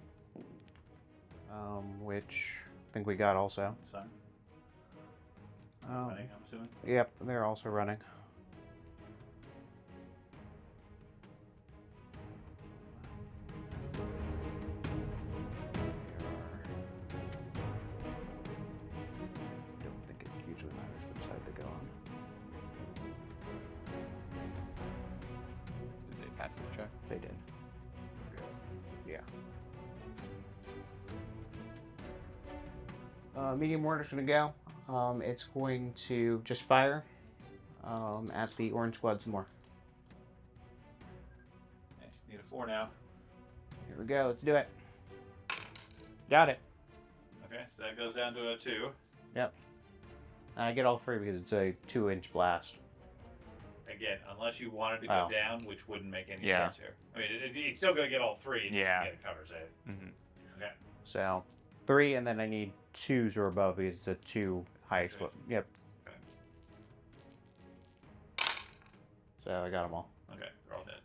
which I think we got also. Son. Um, Running, I'm assuming. Yep, they're also running. Don't think it usually matters which side they go on. Did they pass the check? They did. Yeah. Medium mortar's gonna go. It's going to just fire at the orange squad some more. Okay, need a 4 now. Here we go. Let's do it. Got it. Okay, so that goes down to a 2. Yep. And I get all 3 because it's a 2-inch blast. Again, unless you wanted to go Oh. down, which wouldn't make any Yeah. sense here. I mean, you're still going to get all 3. You Yeah. just get a cover save. Mm-hmm. Okay. So 3, and then I need 2s or above because it's a 2 high explode. Yep. Okay. So I got them all. Okay, they're all dead.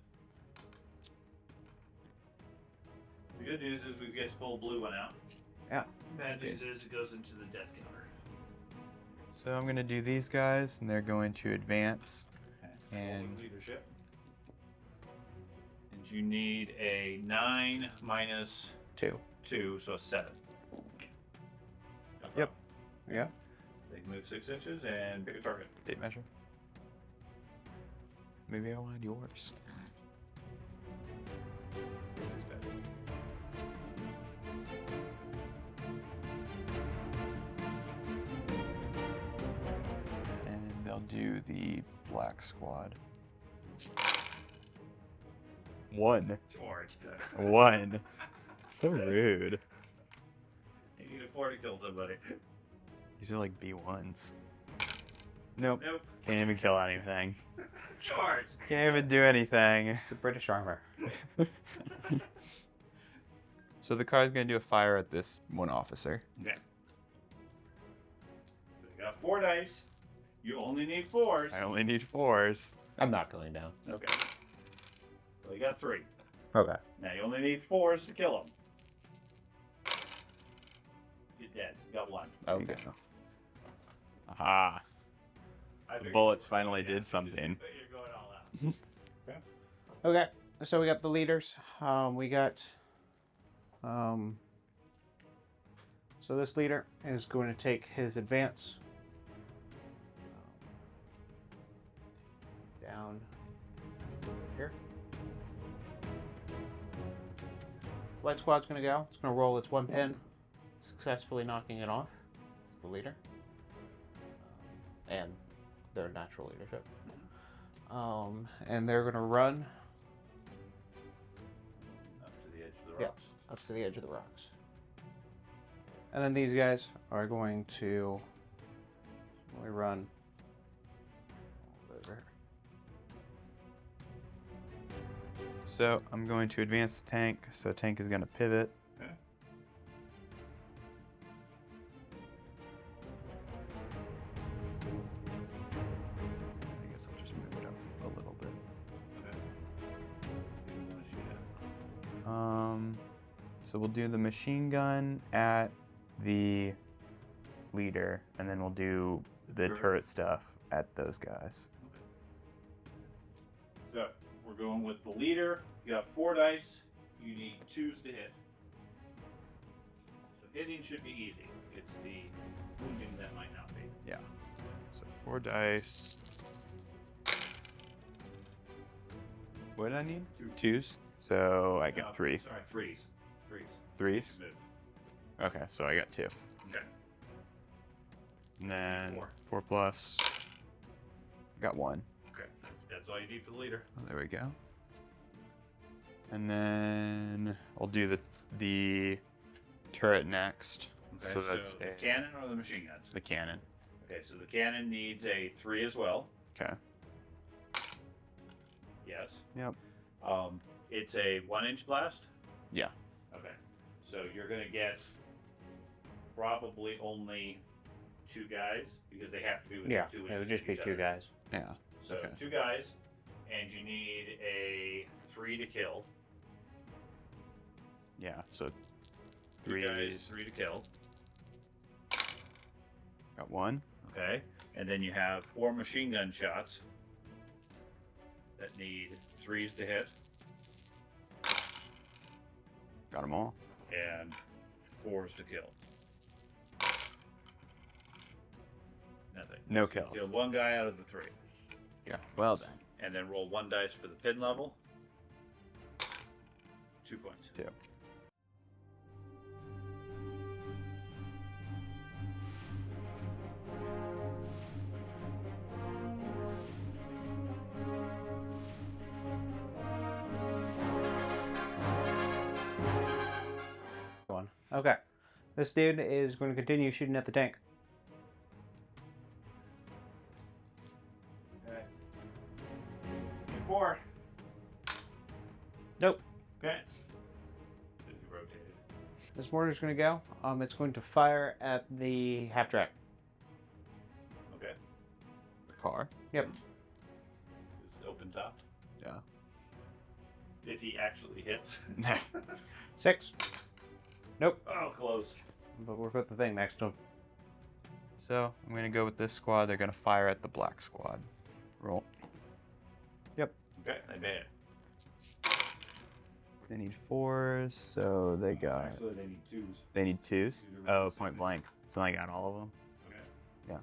The good news is we get to pull a blue one out. Yeah. Bad news is it goes into the death counter. So I'm gonna do these guys, and they're going to advance. And Rolling leadership. And you need a 9 minus 2. 2, so a 7. Yep. Yeah. They can move 6 inches and pick a target. tape measure. Maybe I wanted yours. And they'll do the black squad. 1. George. 1. So rude. You need a 4 to kill somebody. These are like B1s. Nope. Nope. Can't even kill anything. George. Can't even do anything. It's the British armor. So the car's gonna do a fire at this one officer. Okay. So you got 4 dice. You only need 4s. I only need 4s. I'm not going down. Okay. So you got 3. Okay. Now you only need 4s to kill him. You're dead. You got 1. There you Okay. go. Aha. I The figured bullets you were finally going did down. something. But you're going all out. Okay. So we got the leaders. We got. So this leader is going to take his advance down here. Light squad's going to go. It's going to roll its 1 pin, successfully knocking it off. It's the leader. And their natural leadership. And they're going to run Up to the edge of the Yeah. rocks. up to the edge of the rocks. And then these guys are going to run over here. So I'm going to advance the tank. So tank is gonna pivot. Okay. I guess I'll just move it up a little bit. Okay. What do you want to shoot at? So we'll do the machine gun at the leader, and then we'll do the turret stuff at those guys. So we're going with the leader. You got 4 dice. You need 2s to hit. So hitting should be easy. It's the wounding that might not be. Yeah. So 4 dice. What did I need? 2s. So I No, got 3. Sorry, 3s. 3s? Move. Okay, so I got 2. Okay. And then 4. 4 plus. Got 1. Okay. That's all you need for the leader. Oh, there we go. And then I'll do the turret next. Okay. So that's the cannon or the machine guns? the cannon. Okay, so the cannon needs a 3 as well. Okay. Yes. Yep. It's a 1-inch blast. Yeah. Okay. So you're gonna get probably only 2 guys because they have to be within Yeah, 2 inches. it would just of be each 2 other. guys. Yeah. So Okay. 2 guys, and you need a 3 to kill. Yeah. So 2 guys, 3s. 3 to kill. Got 1. Okay. And then you have 4 machine gun shots that need 3s to hit Got them all. and 4s to kill. Nothing. No kills. Kill 1 guy out of the 3. Yeah. Well done. And then roll 1 dice for the pin level. 2 points. 2. One. Okay. This dude is going to continue shooting at the tank. Okay. 4. Nope. Okay. If you rotated. This mortar's going to go. It's going to fire at the half track. Okay. The car. Yep. Just open top. Yeah. If he actually hits. 6. Nope. Oh, close. but we'll put the thing next to him. So I'm gonna go with this squad. They're gonna fire at the black squad. Roll. Yep. Okay, they made it. They need 4s, so they got. Actually, they need 2s. They need 2s. Twos are Oh, really point specific. blank. So I got all of them. Okay. Yeah.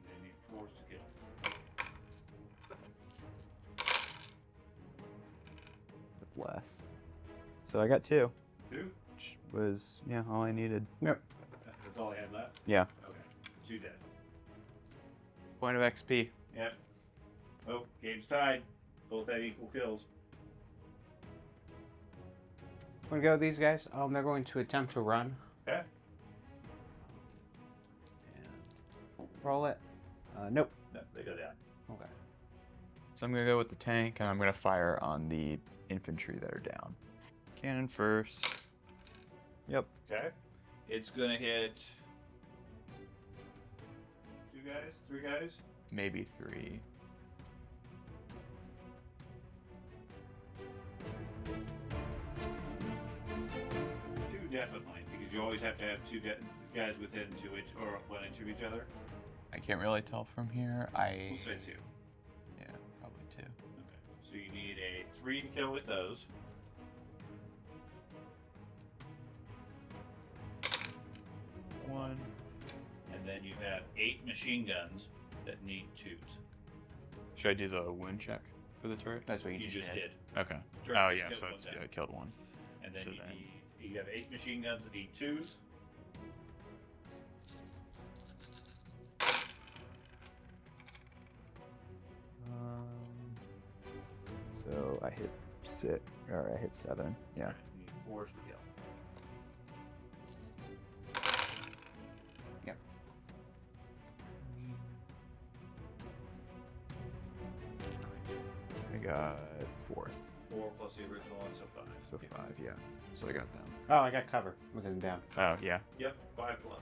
They need 4s to kill. With less. So I got 2, 2? which was all I needed. Yep. That's all I had left? Yeah. Okay. 2 dead. Point of XP. Yep. Oh, game's tied. Both had equal kills. I'm gonna go with these guys. They're going to attempt to run. Okay. And roll it. Nope. No, they go down. Okay. So I'm gonna go with the tank, and I'm gonna fire on the infantry that are down. Cannon first. Yep. Okay. It's gonna hit 2 guys, 3 guys. Maybe 3. Two definitely, because you always have to have 2 guys within 2 inch or 1 inch of each other. I can't really tell from here. We'll say 2. Yeah, probably 2. Okay. So you need a 3 to kill with those. One. And then you have 8 machine guns that need 2s. Should I do the wound check for the turret? That's what You just did. Okay. Turret Oh just yeah, killed so one it's down. I killed 1. And then So you then- need, you have 8 machine guns that need 2s. So I hit 6, or I hit 7. Yeah. You need 4s to kill. Yep. I got 4. 4 plus the original one, so 5. So 5. Yeah. So I got them. Oh, I got cover with him down. Oh yeah. Yep, 5 plus.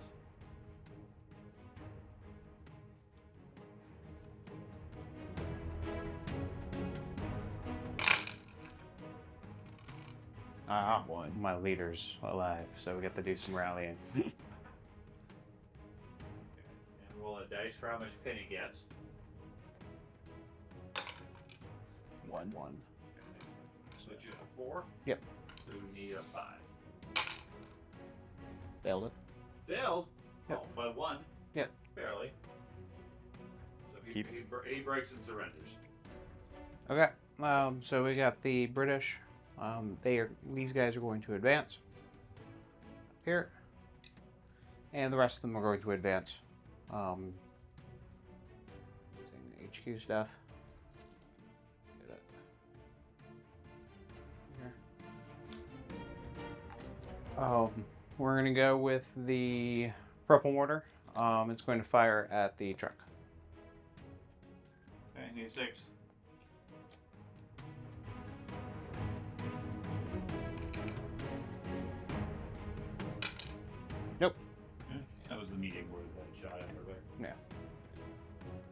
Ah, 1. my leader's alive, so we got to do some rallying. And roll a dice for how much Penny gets. 1. Switch it to 4. Yep. So we need a 5. Failed it. Failed? Yep. Oh, by 1? Yep. Barely. So Keep- he breaks and surrenders. Okay. So we got the British. These guys are going to advance here, and the rest of them are going to advance. Using HQ stuff. Get it. Here. We're gonna go with the purple mortar. It's going to fire at the truck. Okay, need 6. Nope. Yeah, that was the medium where that shot at earlier. Yeah.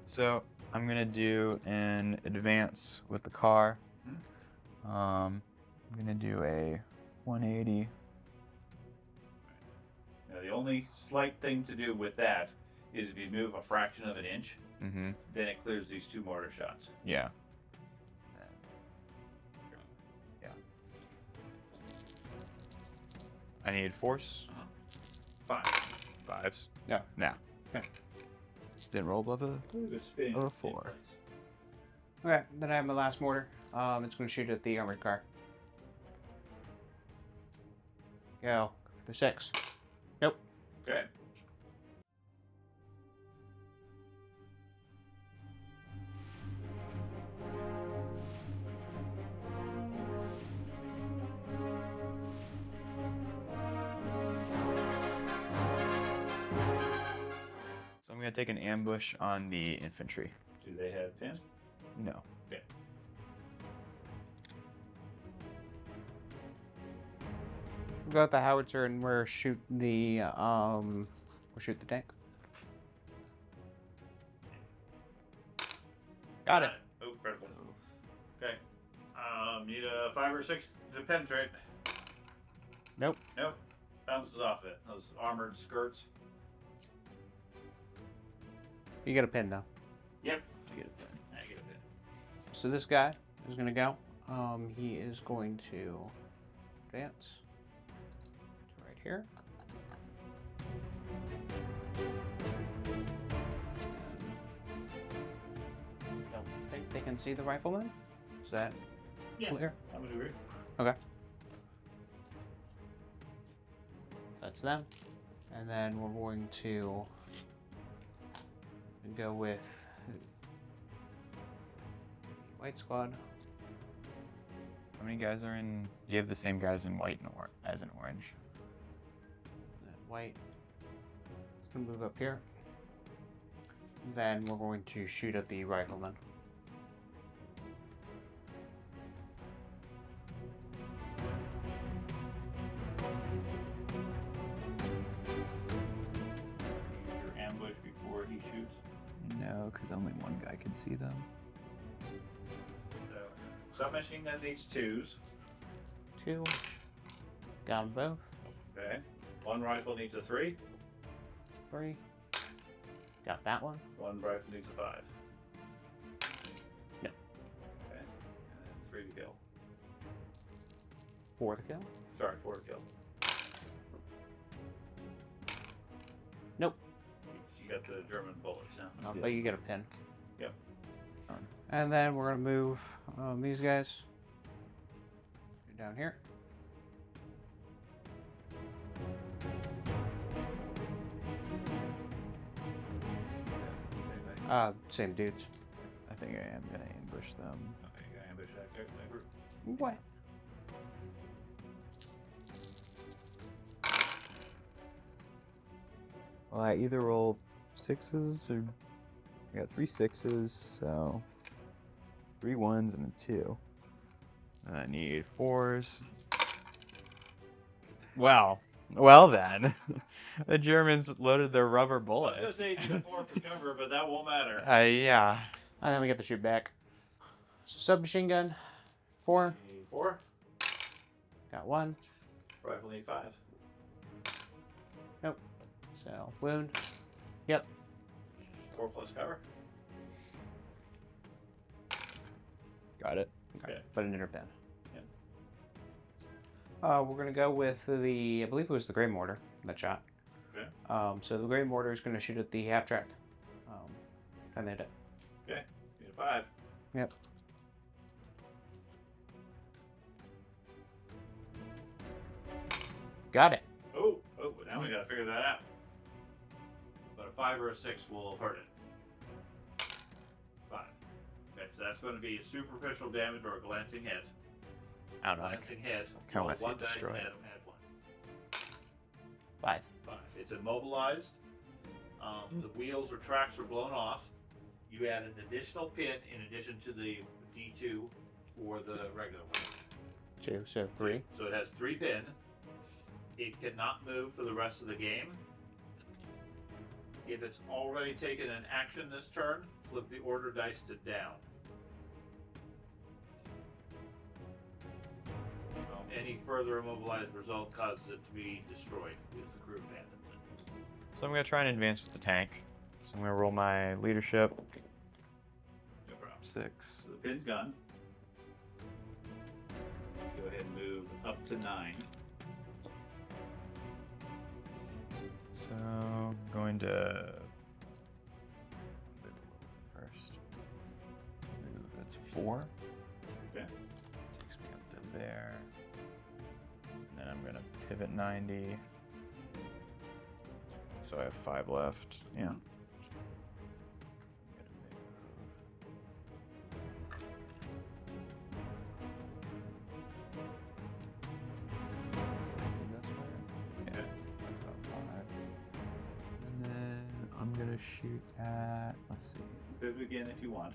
So I'm gonna do an advance with the car. I'm gonna do a 180. Now the only slight thing to do with that is if you move a fraction of an inch, Mm-hmm. then it clears these 2 mortar shots. Yeah. Yeah. I need force. 5. 5s. No. No. Okay. Didn't roll above a. Good spin. Or 4. Okay, then I have my last mortar. It's going to shoot at the armored car. Go for the 6. Nope. Okay. So I'm gonna take an ambush on the infantry. Do they have 10? No. Okay. We'll go with the howitzer and we'll shoot the tank. Got it. Oh, critical. Okay. Need a 5 or 6 to penetrate. Nope. Nope. bounces off it. Those armored skirts. You get a pin though. Yep. I get a pin. I get a pin. So this guy is going to go. He is going to advance to right here. I think they can see the rifleman. Is that clear? I would agree. Okay. That's them. And then we're going to go with white squad. How many guys are in? Do you have the same guys in white and as in orange? That white is going to move up here. Then we're going to shoot at the rifleman. Use your ambush before he shoots. No, because only one guy can see them. So, submachine gun needs 2s. 2. Got them both. Okay. One rifle needs a 3. 3. Got that one. One rifle needs a 5. No. Okay. And then 3 to kill. 4 to kill. Sorry, 4 to kill. Nope. You got the German bullets now. But you get a pin. Yep. And then we're going to move these guys down here. Same dudes. I think I am gonna ambush them. Okay, you got ambush that group. What? Well, I either roll 6s or I got 3 6s, so 3 1s and a 2. And I need 4s. Well then. The Germans loaded their rubber I was bullets. gonna say you need a 4 for cover, but that won't matter. Yeah. And then we get to shoot back. So submachine gun, 4. Need 4. Got 1. Rifle need 5. Nope. So wound. Yep. 4 plus cover. Got it. Okay. But an inner pin. Yep. We're gonna go with the, I believe it was the gray mortar that shot. Okay. So the gray mortar is gonna shoot at the half track. And they hit it. Okay. Need a 5. Yep. Got it. Oh, now we gotta figure that out. But a 5 or a 6 will hurt it. 5. Okay, so that's going to be a superficial damage or a glancing hit. I don't know. Glancing hit. Kinda Roll wanna see it 1 dice, destroy it. add 1. 5. 5. It's immobilized. The wheels or tracks are blown off. You add an additional pin in addition to the D2 for the regular one. 2, so 3. So it has 3 pin. It cannot move for the rest of the game. If it's already taken an action this turn, flip the order dice to down. Any further immobilized result causes it to be destroyed because the crew abandons it. So I'm gonna try and advance with the tank. So I'm gonna roll my leadership. No problem. 6. So the pin's gone. Go ahead and move up to 9. So I'm going to first move. That's 4. Okay. Takes me up to there. And then I'm gonna pivot 90. So I have 5 left. Yeah. I'm gonna move. Yeah. That's about 5. And then I'm gonna shoot at. Let's see. Pivot again if you want.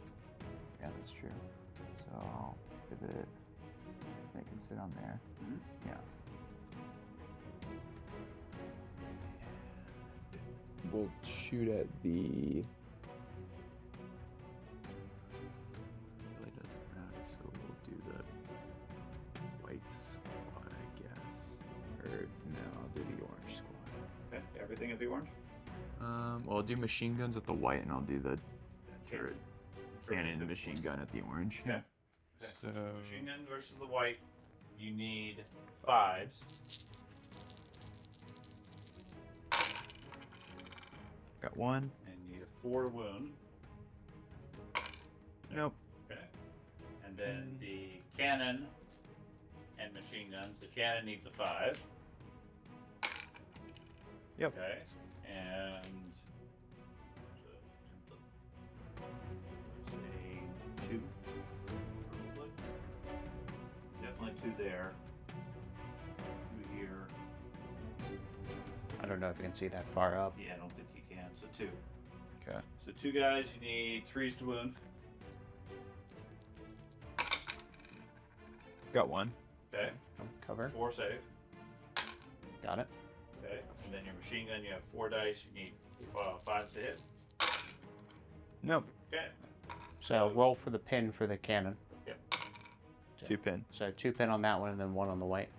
Yeah, that's true. So I'll pivot. They can sit on there. Mhm. Yeah. We'll shoot at the. Really doesn't matter, so we'll do the white squad, I guess. Or no, I'll do the orange squad. Okay, everything at the orange? Well, I'll do machine guns at the white, and I'll do the turret cannon machine gun at the orange. Okay. Okay. So Machine gun versus the white, you need 5s. got 1. And you need a 4 to wound. Nope. Okay. And then the cannon and machine guns. The cannon needs a 5. Yep. Okay. And say 2. Probably. Definitely 2 there. 2 here. I don't know if you can see that far up. Yeah, I don't think you can. So 2. Okay. So 2 guys, you need 3s to wound. Got 1. Okay. Cover. 4 save. Got it. Okay. And then your machine gun, you have 4 dice. You need 5 to hit. Nope. Okay. So roll for the pin for the cannon. Yep. 2 pin. So 2 pin on that one and then 1 on the white.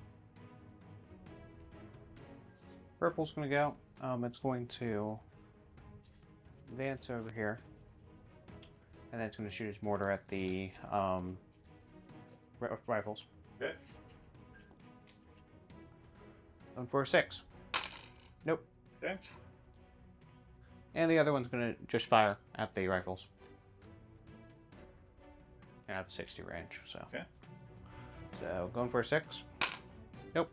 Purple's going to go. It's going to advance over here. And then it's going to shoot its mortar at the rifles. Okay. Going for a 6. Nope. Okay. And the other one's going to just fire at the rifles. And I have 60 range, so. Okay. So going for a 6. Nope.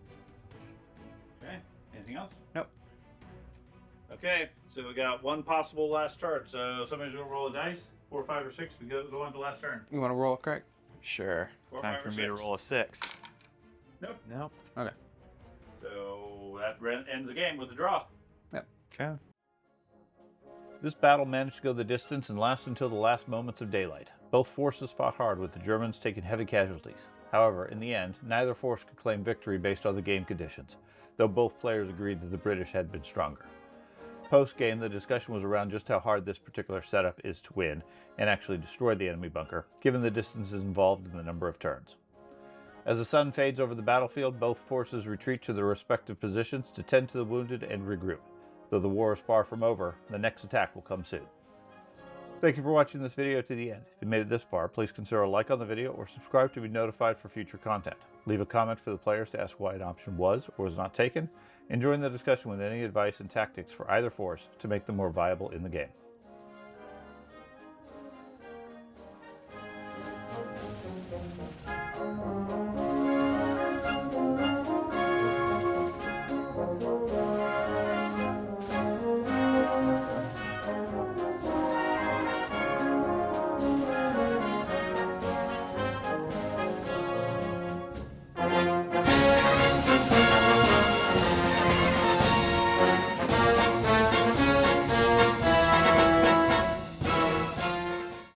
Okay. Anything else? Nope. Okay. So we got one possible last turn. So somebody's gonna roll a dice. 4, 5, or 6. We go on to the last turn. You want to roll it correct? Sure. 4, Time 5, for or me to 6. roll a 6. Nope. Nope. Okay. So that ends the game with a draw. Okay. This battle managed to go the distance and last until the last moments of daylight. Both forces fought hard, with the Germans taking heavy casualties. However, in the end, neither force could claim victory based on the game conditions, though both players agreed that the British had been stronger. Post-game, the discussion was around just how hard this particular setup is to win and actually destroy the enemy bunker, given the distances involved and the number of turns. As the sun fades over the battlefield, both forces retreat to their respective positions to tend to the wounded and regroup. Though the war is far from over, the next attack will come soon. Thank you for watching this video to the end. If you made it this far, please consider a like on the video or subscribe to be notified for future content. Leave a comment for the players to ask why an option was or was not taken, and join the discussion with any advice and tactics for either force to make them more viable in the game.